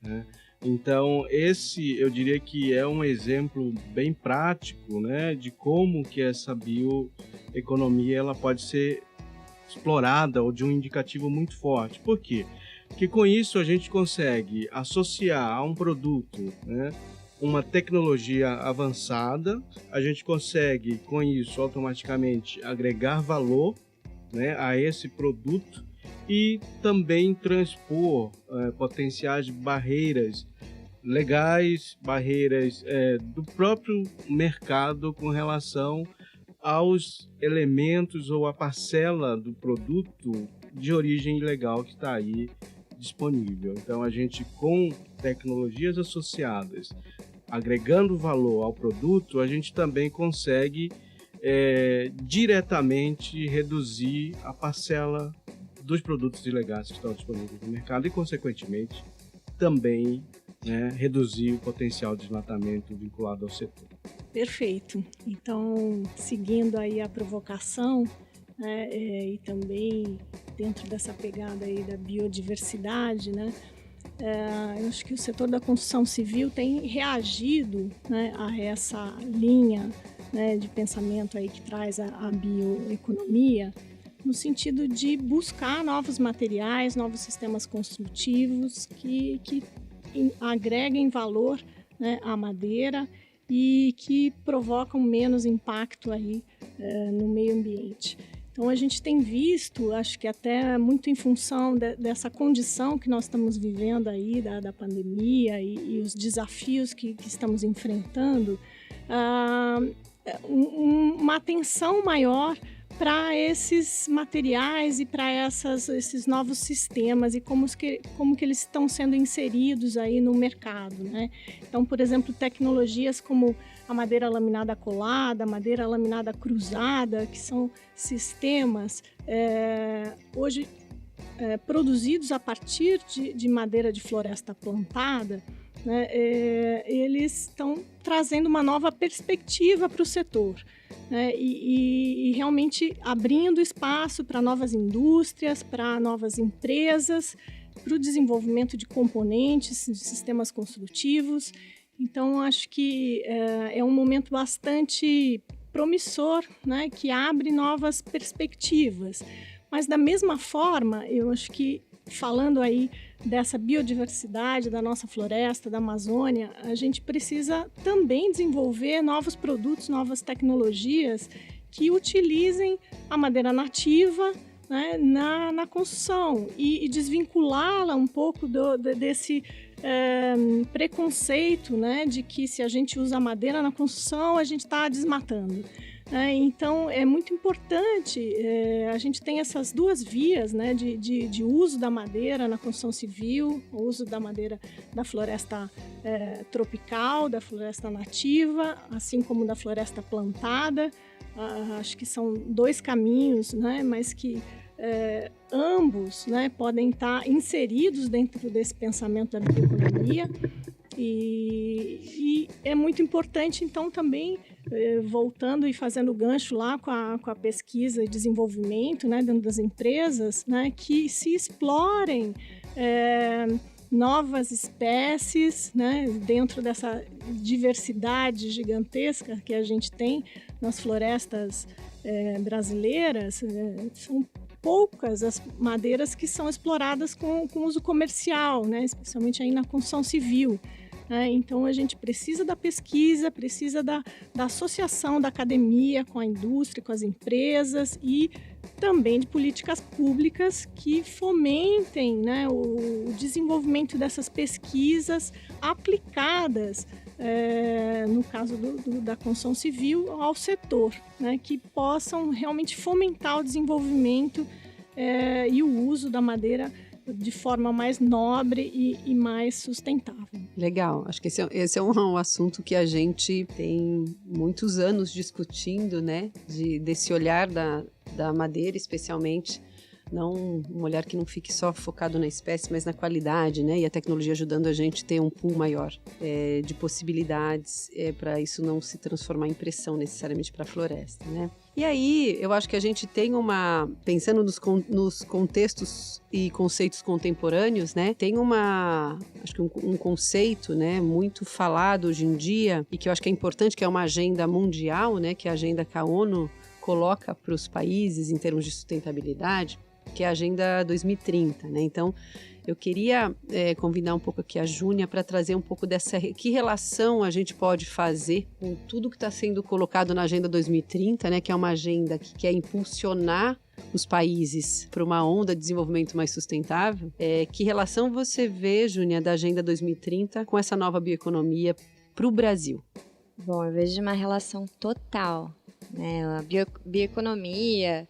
né? Então, esse eu diria que é um exemplo bem prático, né, de como que essa bioeconomia ela pode ser explorada, ou de um indicativo muito forte. Por quê? Porque com isso a gente consegue associar a um produto, né, uma tecnologia avançada, a gente consegue com isso automaticamente agregar valor, né, a esse produto e também transpor potenciais barreiras legais, barreiras do próprio mercado com relação aos elementos ou a parcela do produto de origem ilegal que está aí disponível. Então a gente, com tecnologias associadas, agregando valor ao produto, a gente também consegue diretamente reduzir a parcela dos produtos ilegais que estão disponíveis no mercado e, consequentemente, também, né, reduzir o potencial de desmatamento vinculado ao setor. Perfeito. Então, seguindo aí a provocação, né, e também dentro dessa pegada aí da biodiversidade, né, eu acho que o setor da construção civil tem reagido, né, a essa linha, né, de pensamento aí que traz a bioeconomia, no sentido de buscar novos materiais, novos sistemas construtivos que agreguem valor, né, à madeira e que provocam menos impacto aí no meio ambiente. Então a gente tem visto, acho que até muito em função dessa condição que nós estamos vivendo aí da pandemia e os desafios que estamos enfrentando, uma atenção maior para esses materiais e para esses novos sistemas e como que eles estão sendo inseridos aí no mercado, né? Então, por exemplo, tecnologias como a madeira laminada colada, a madeira laminada cruzada, que são sistemas hoje produzidos a partir de madeira de floresta plantada, né, eles estão trazendo uma nova perspectiva para o setor, né, e realmente abrindo espaço para novas indústrias, para novas empresas, para o desenvolvimento de componentes, de sistemas construtivos. Então, acho que é um momento bastante promissor, né, que abre novas perspectivas. Mas, da mesma forma, eu acho que, falando aí dessa biodiversidade da nossa floresta, da Amazônia, a gente precisa também desenvolver novos produtos, novas tecnologias que utilizem a madeira nativa, né, na construção e desvinculá-la um pouco desse preconceito, né, de que se a gente usa madeira na construção, a gente está desmatando. Então, é muito importante, a gente tem essas duas vias, né, de uso da madeira na construção civil, o uso da madeira da floresta tropical, da floresta nativa, assim como da floresta plantada. Acho que são dois caminhos, né, mas que ambos, né, podem estar inseridos dentro desse pensamento da bioeconomia. E é muito importante, então, também, voltando e fazendo gancho lá com a pesquisa e desenvolvimento, né, dentro das empresas, né, que se explorem novas espécies, né, dentro dessa diversidade gigantesca que a gente tem nas florestas brasileiras. São poucas as madeiras que são exploradas com uso comercial, né, especialmente aí na construção civil. Então, a gente precisa da pesquisa, precisa da associação da academia com a indústria, com as empresas e também de políticas públicas que fomentem, né, o desenvolvimento dessas pesquisas aplicadas, no caso da construção civil, ao setor, né, que possam realmente fomentar o desenvolvimento e o uso da madeira de forma mais nobre e mais sustentável. Legal, acho que esse é um assunto que a gente tem muitos anos discutindo, né? Desse olhar da madeira, especialmente, não um olhar que não fique só focado na espécie, mas na qualidade, né? E a tecnologia ajudando a gente a ter um pool maior de possibilidades para isso não se transformar em pressão necessariamente para a floresta, né? E aí, eu acho que a gente tem pensando nos contextos e conceitos contemporâneos, né? Tem acho que um conceito, né, muito falado hoje em dia e que eu acho que é importante, que é uma agenda mundial, né, que é a agenda que a ONU coloca para os países em termos de sustentabilidade, que é a Agenda 2030, né? Então, eu queria convidar um pouco aqui a Júnia para trazer um pouco que relação a gente pode fazer com tudo que está sendo colocado na Agenda 2030, né? Que é uma agenda que quer impulsionar os países para uma onda de desenvolvimento mais sustentável. Que relação você vê, Júnia, da Agenda 2030 com essa nova bioeconomia para o Brasil? Bom, eu vejo uma relação total, né? A bioeconomia,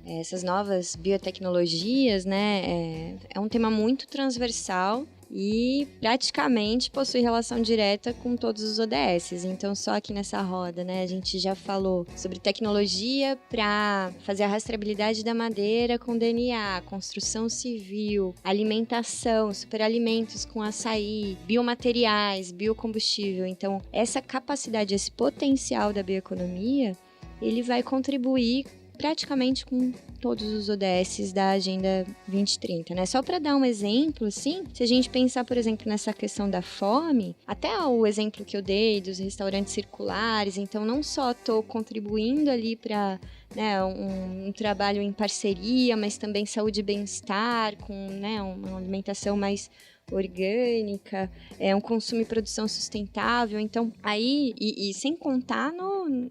essas novas biotecnologias, né, é um tema muito transversal e praticamente possui relação direta com todos os ODSs. Então, só aqui nessa roda, né, a gente já falou sobre tecnologia para fazer a rastreabilidade da madeira com DNA, construção civil, alimentação, superalimentos com açaí, biomateriais, biocombustível. Então, essa capacidade, esse potencial da bioeconomia, ele vai contribuir praticamente com todos os ODSs da Agenda 2030, né? Só para dar um exemplo, assim, se a gente pensar, por exemplo, nessa questão da fome, até o exemplo que eu dei dos restaurantes circulares, então não só estou contribuindo ali para, né, um trabalho em parceria, mas também saúde e bem-estar, com, né, uma alimentação mais orgânica, um consumo e produção sustentável. Então, aí, e sem contar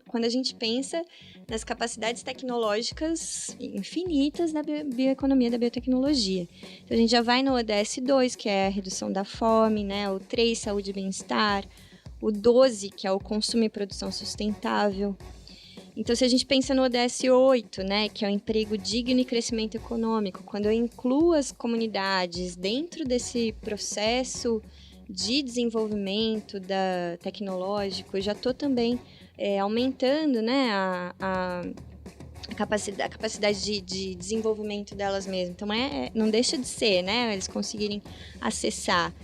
quando a gente pensa nas capacidades tecnológicas infinitas da bioeconomia, da biotecnologia. Então, a gente já vai no ODS 2, que é a redução da fome, né? O 3, saúde e bem-estar. O 12, que é o consumo e produção sustentável. Então, se a gente pensa no ODS 8, né, que é o emprego digno e crescimento econômico, quando eu incluo as comunidades dentro desse processo de desenvolvimento tecnológico, eu já estou também aumentando, né, a capacidade de desenvolvimento delas mesmas. Então, não deixa de ser, né? Eles conseguirem acessar.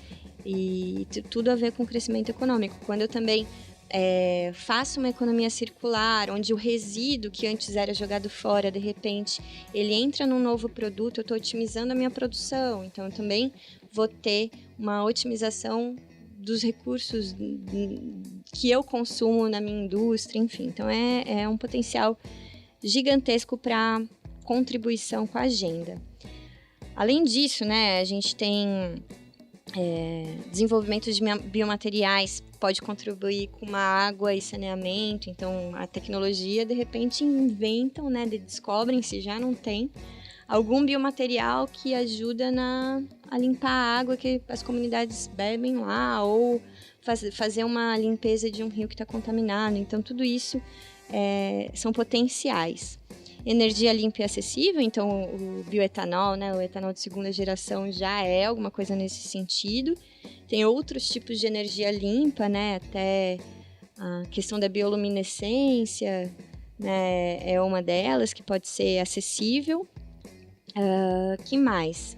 E tudo a ver com o crescimento econômico. Quando eu também faço uma economia circular, onde o resíduo que antes era jogado fora, de repente, ele entra num novo produto, eu estou otimizando a minha produção. Então, eu também vou ter uma otimização dos recursos que eu consumo na minha indústria, enfim. Então, é um potencial gigantesco para contribuição com a agenda. Além disso, né, a gente tem desenvolvimento de biomateriais, pode contribuir com uma água e saneamento. Então, a tecnologia, de repente, inventam, né, descobrem, se já não tem, algum biomaterial que ajuda a limpar a água que as comunidades bebem lá, ou fazer uma limpeza de um rio que está contaminado. Então, tudo isso são potenciais. Energia limpa e acessível, então o bioetanol, né, o etanol de segunda geração já é alguma coisa nesse sentido. Tem outros tipos de energia limpa, né, até a questão da bioluminescência, né, é uma delas que pode ser acessível. Que mais?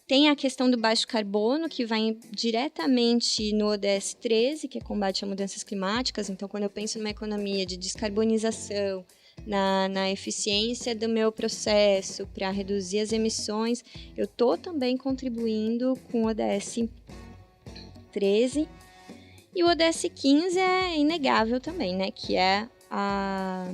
Tem a questão do baixo carbono, que vai diretamente no ODS 13, que é combate a mudanças climáticas. Então, quando eu penso numa economia de descarbonização, na eficiência do meu processo para reduzir as emissões, eu estou também contribuindo com o ODS 13. E o ODS 15 é inegável também, né? Que é a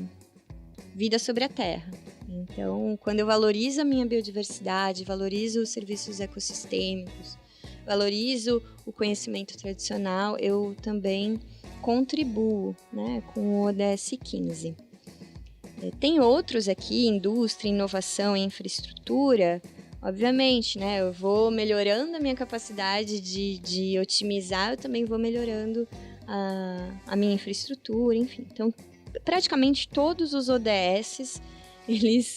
vida sobre a Terra. Então, quando eu valorizo a minha biodiversidade, valorizo os serviços ecossistêmicos, valorizo o conhecimento tradicional, eu também contribuo, né, com o ODS 15. Tem outros aqui, indústria, inovação e infraestrutura. Obviamente, né, eu vou melhorando a minha capacidade de otimizar, eu também vou melhorando a minha infraestrutura, enfim. Então, praticamente todos os ODSs,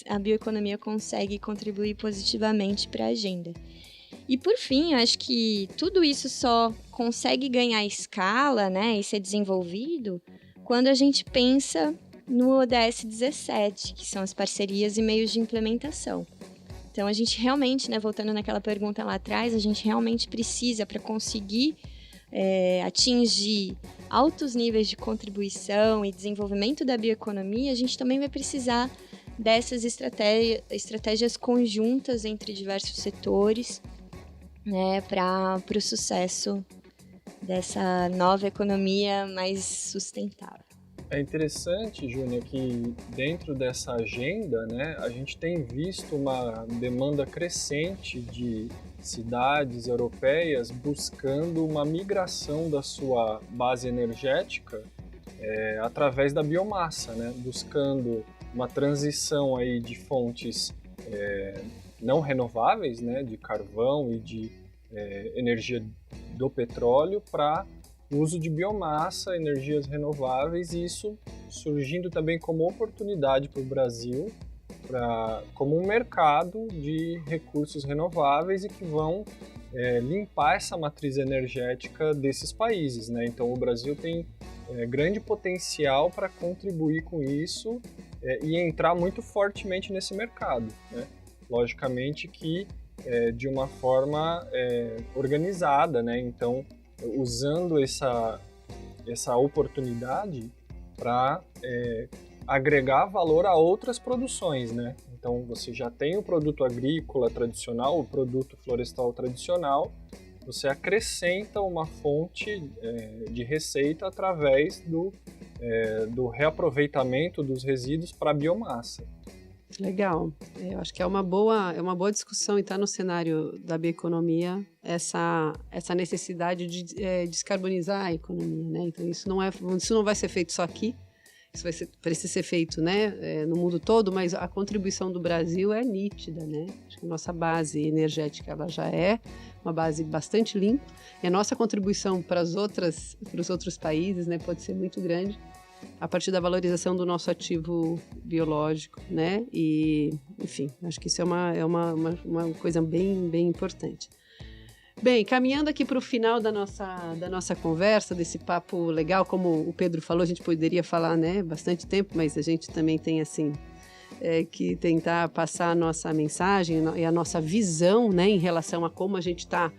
a bioeconomia consegue contribuir positivamente para a agenda. E, por fim, eu acho que tudo isso só consegue ganhar escala, né, e ser desenvolvido quando a gente pensa no ODS 17, que são as parcerias e meios de implementação. Então, a gente realmente, né, voltando naquela pergunta lá atrás, a gente realmente precisa, para conseguir atingir altos níveis de contribuição e desenvolvimento da bioeconomia, a gente também vai precisar dessas estratégias conjuntas entre diversos setores, né, para o sucesso dessa nova economia mais sustentável. É interessante, Júnior, que dentro dessa agenda, né, a gente tem visto uma demanda crescente de cidades europeias buscando uma migração da sua base energética através da biomassa, né, buscando uma transição aí de fontes não renováveis, né, de carvão e de energia do petróleo para uso de biomassa, energias renováveis, e isso surgindo também como oportunidade para o Brasil, como um mercado de recursos renováveis e que vão limpar essa matriz energética desses países, né? Então o Brasil tem grande potencial para contribuir com isso e entrar muito fortemente nesse mercado, né? Logicamente que de uma forma organizada, né? Então, usando essa oportunidade para agregar valor a outras produções, né? Então, você já tem o produto agrícola tradicional, o produto florestal tradicional, você acrescenta uma fonte de receita através do reaproveitamento dos resíduos para a biomassa. Legal. Eu acho que é uma boa discussão e está no cenário da bioeconomia essa necessidade de descarbonizar a economia, né? Então isso não vai ser feito só aqui, isso precisa ser feito, né, no mundo todo, mas a contribuição do Brasil é nítida, né? Acho que a nossa base energética ela já é uma base bastante limpa e a nossa contribuição para os outros países, né, pode ser muito grande, a partir da valorização do nosso ativo biológico, né? E, enfim, acho que isso é uma coisa bem, bem importante. Bem, caminhando aqui para o final da nossa conversa, desse papo legal, como o Pedro falou, a gente poderia falar, né, bastante tempo, mas a gente também tem, assim, que tentar passar a nossa mensagem e a nossa visão, né, em relação a como a gente está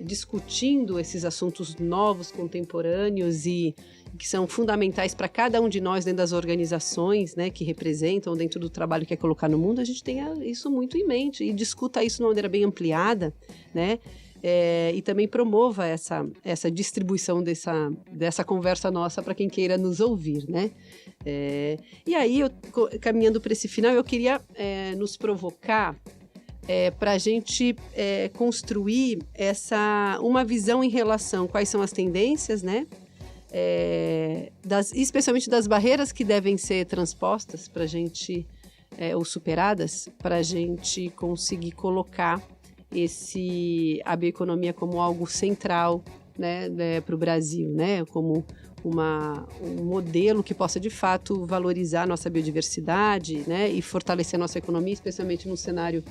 discutindo esses assuntos novos, contemporâneos e que são fundamentais para cada um de nós dentro das organizações, né, que representam dentro do trabalho que é colocar no mundo, a gente tenha isso muito em mente e discuta isso de uma maneira bem ampliada, né, e também promova essa distribuição dessa conversa nossa para quem queira nos ouvir, né. E aí, caminhando para esse final, eu queria nos provocar para a gente construir uma visão em relação a quais são as tendências, né? Especialmente das barreiras que devem ser transpostas para a gente, ou superadas, para a gente conseguir colocar a bioeconomia como algo central, né, para o Brasil, né? Como um modelo que possa, de fato, valorizar a nossa biodiversidade, né? E fortalecer a nossa economia, especialmente num cenário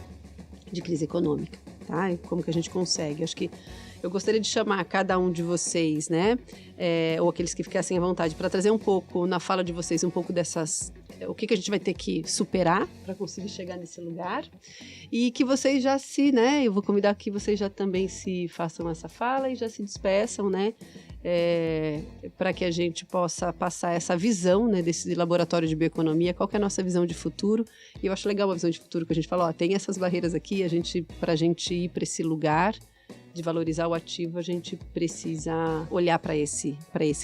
de crise econômica, tá? E como que a gente consegue? Acho que eu gostaria de chamar cada um de vocês, né? Ou aqueles que ficassem à vontade, para trazer um pouco, na fala de vocês, um pouco o que a gente vai ter que superar para conseguir chegar nesse lugar. E que vocês né? Eu vou convidar que vocês já também se façam essa fala e já se despeçam, né? Para que a gente possa passar essa visão, né, desse laboratório de bioeconomia, qual que é a nossa visão de futuro. E eu acho legal uma visão de futuro que a gente fala, tem essas barreiras aqui, para a gente ir para esse lugar de valorizar o ativo, a gente precisa olhar para esse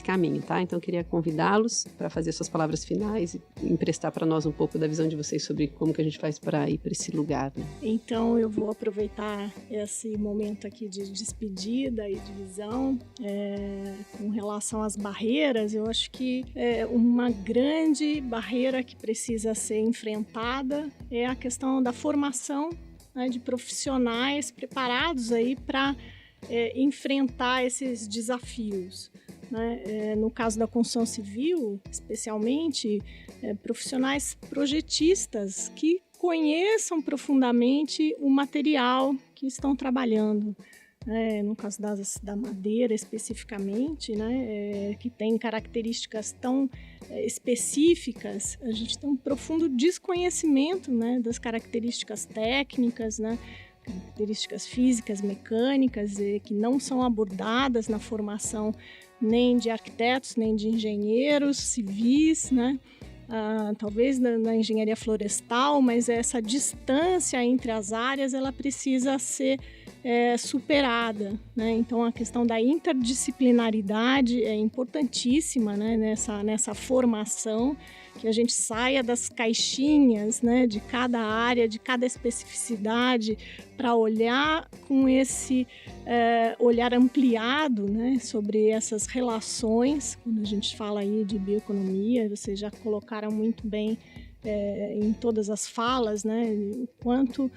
caminho, tá? Então eu queria convidá-los para fazer suas palavras finais e emprestar para nós um pouco da visão de vocês sobre como que a gente faz para ir para esse lugar, né? Então eu vou aproveitar esse momento aqui de despedida e de visão com relação às barreiras. Eu acho que uma grande barreira que precisa ser enfrentada é a questão da formação, né, de profissionais preparados aí para enfrentar esses desafios, né? No caso da construção civil, especialmente, profissionais projetistas que conheçam profundamente o material que estão trabalhando. No caso da madeira especificamente, né, que tem características tão específicas, a gente tem um profundo desconhecimento, né, das características técnicas, né, características físicas, mecânicas, que não são abordadas na formação nem de arquitetos, nem de engenheiros civis, né? Talvez na engenharia florestal, mas essa distância entre as áreas ela precisa ser superada, né? Então a questão da interdisciplinaridade é importantíssima, né? nessa formação, que a gente saia das caixinhas, né, de cada área, de cada especificidade, para olhar com esse olhar ampliado, né, sobre essas relações. Quando a gente fala aí de bioeconomia, vocês já colocaram muito bem em todas as falas, né, o quanto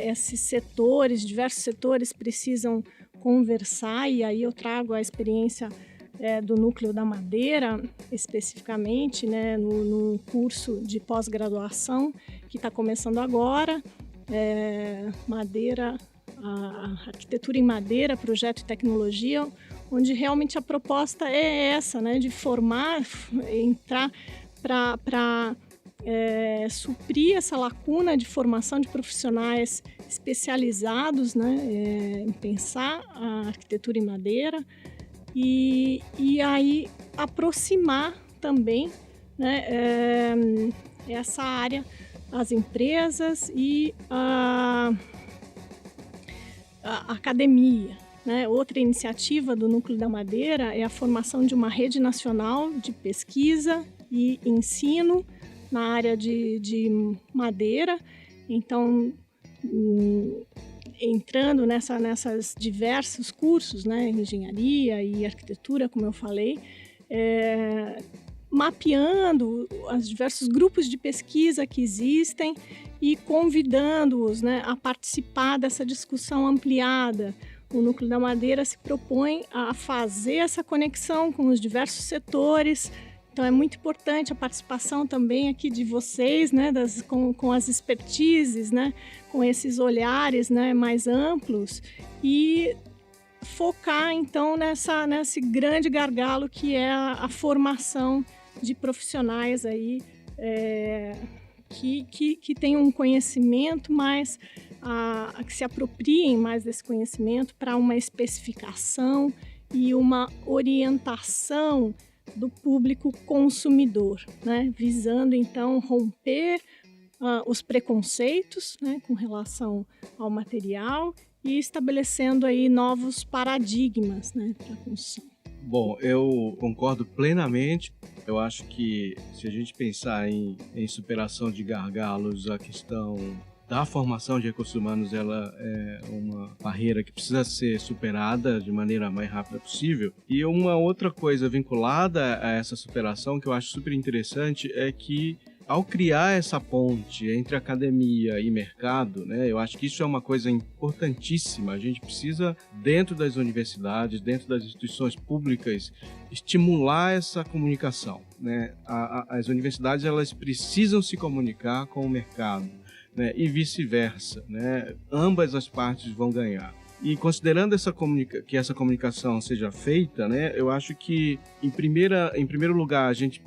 esses setores, diversos setores precisam conversar, e aí eu trago a experiência do Núcleo da Madeira, especificamente, né, no curso de pós-graduação que está começando agora, Madeira, a Arquitetura em Madeira, Projeto e Tecnologia, onde realmente a proposta é essa, né, de formar, entrar para suprir essa lacuna de formação de profissionais especializados, né, em pensar a arquitetura em madeira, e aí aproximar também, né, essa área às empresas e a academia, né? Outra iniciativa do Núcleo da Madeira é a formação de uma rede nacional de pesquisa e ensino na área de madeira. Então, entrando nessas diversos cursos, né, engenharia e arquitetura, como eu falei, mapeando os diversos grupos de pesquisa que existem e convidando-os, né, a participar dessa discussão ampliada. O Núcleo da Madeira se propõe a fazer essa conexão com os diversos setores. Então é muito importante a participação também aqui de vocês, né, com as expertises, né, com esses olhares, né, mais amplos, e focar então nesse grande gargalo que é a formação de profissionais aí que tenham um conhecimento mais, que se apropriem mais desse conhecimento para uma especificação e uma orientação do público consumidor, né? Visando então romper os preconceitos, né, com relação ao material e estabelecendo aí novos paradigmas, né, para a construção. Bom, eu concordo plenamente. Eu acho que se a gente pensar em superação de gargalos, a questão da formação de recursos humanos ela é uma barreira que precisa ser superada de maneira mais rápida possível. E uma outra coisa vinculada a essa superação que eu acho super interessante é que ao criar essa ponte entre academia e mercado, né, eu acho que isso é uma coisa importantíssima. A gente precisa, dentro das universidades, dentro das instituições públicas, estimular essa comunicação, né? As universidades elas precisam se comunicar com o mercado, né, e vice-versa, né? Ambas as partes vão ganhar. E considerando que essa comunicação seja feita, né, eu acho que, em primeiro lugar, a gente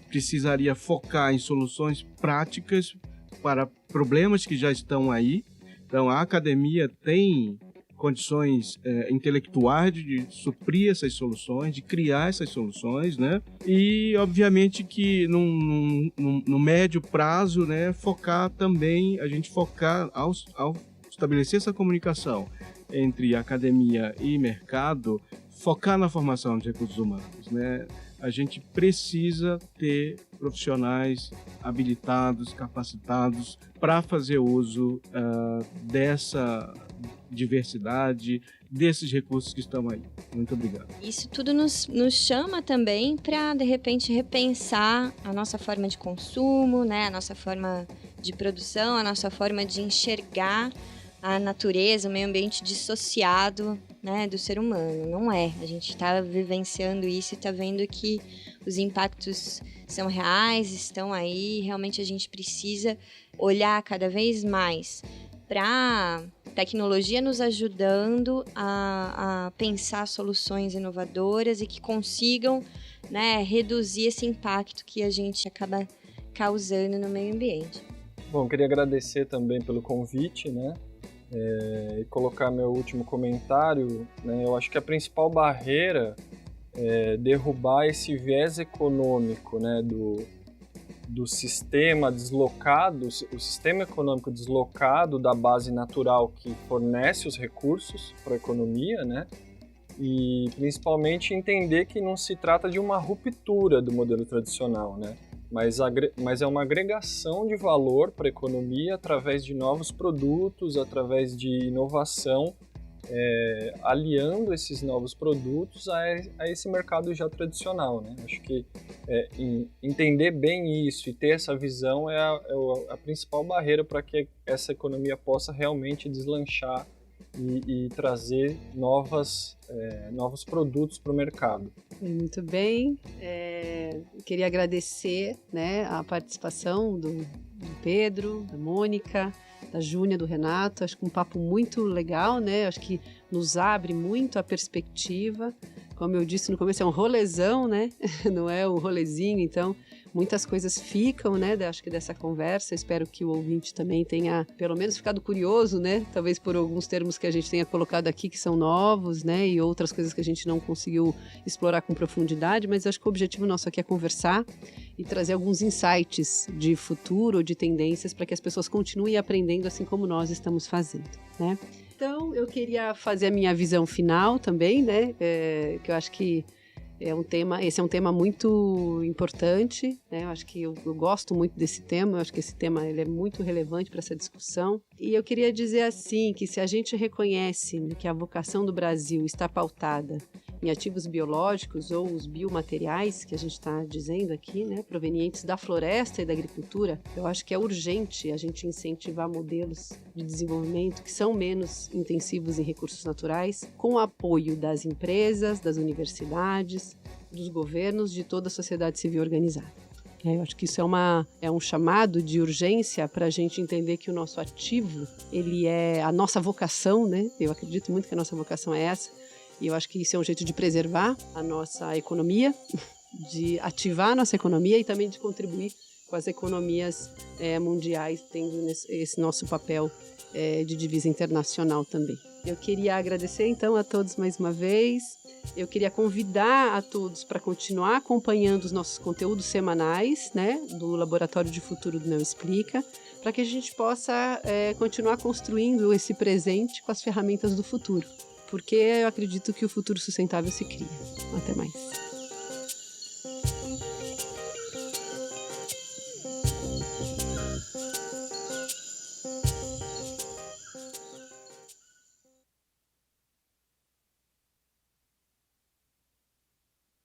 precisaria focar em soluções práticas para problemas que já estão aí. Então, a academia tem condições intelectuais de suprir essas soluções, de criar essas soluções, né? E, obviamente, que no médio prazo, né, a gente focar ao estabelecer essa comunicação entre academia e mercado, focar na formação de recursos humanos, né? A gente precisa ter profissionais habilitados, capacitados para fazer uso dessa diversidade, desses recursos que estão aí. Muito obrigado. Isso tudo nos chama também para, de repente, repensar a nossa forma de consumo, né? A nossa forma de produção, a nossa forma de enxergar a natureza, o meio ambiente dissociado, né, do ser humano. Não é. A gente está vivenciando isso e está vendo que os impactos são reais, estão aí. Realmente a gente precisa olhar cada vez mais para a tecnologia nos ajudando a pensar soluções inovadoras e que consigam, né, reduzir esse impacto que a gente acaba causando no meio ambiente. Bom, queria agradecer também pelo convite, né? E colocar meu último comentário, né? Eu acho que a principal barreira é derrubar esse viés econômico, né, do sistema deslocado, o sistema econômico deslocado da base natural que fornece os recursos para a economia, né? E principalmente entender que não se trata de uma ruptura do modelo tradicional, né? Mas é uma agregação de valor para a economia através de novos produtos, através de inovação, aliando esses novos produtos a esse mercado já tradicional, né? Acho que entender bem isso e ter essa visão é a principal barreira para que essa economia possa realmente deslanchar e trazer novos produtos para o mercado. Muito bem. Queria agradecer, né, a participação do Pedro, da Mônica, da Júnia, do Renato. Acho que um papo muito legal, né? Acho que nos abre muito a perspectiva. Como eu disse no começo, é um rolezão, né? Não é um rolezinho, então muitas coisas ficam, né? Acho que dessa conversa. Espero que o ouvinte também tenha, pelo menos, ficado curioso, né? Talvez por alguns termos que a gente tenha colocado aqui que são novos, né? E outras coisas que a gente não conseguiu explorar com profundidade, mas acho que o objetivo nosso aqui é conversar e trazer alguns insights de futuro, de tendências, para que as pessoas continuem aprendendo assim como nós estamos fazendo, né? Então, eu queria fazer a minha visão final também, né? Que eu acho que esse é um tema muito importante, né? Eu acho que eu gosto muito desse tema, eu acho que esse tema ele é muito relevante para essa discussão. E eu queria dizer assim, que se a gente reconhece, né, que a vocação do Brasil está pautada em ativos biológicos ou os biomateriais, que a gente está dizendo aqui, né, provenientes da floresta e da agricultura, eu acho que é urgente a gente incentivar modelos de desenvolvimento que são menos intensivos em recursos naturais, com o apoio das empresas, das universidades, dos governos, de toda a sociedade civil organizada. Eu acho que isso é um chamado de urgência para a gente entender que o nosso ativo, ele é a nossa vocação, né? Eu acredito muito que a nossa vocação é essa, e eu acho que isso é um jeito de preservar a nossa economia, de ativar a nossa economia e também de contribuir com as economias mundiais tendo esse nosso papel de divisa internacional também. Eu queria agradecer então a todos mais uma vez. Eu queria convidar a todos para continuar acompanhando os nossos conteúdos semanais, né, do Laboratório de Futuro do Não Explica, para que a gente possa continuar construindo esse presente com as ferramentas do futuro, porque eu acredito que o futuro sustentável se cria. Até mais.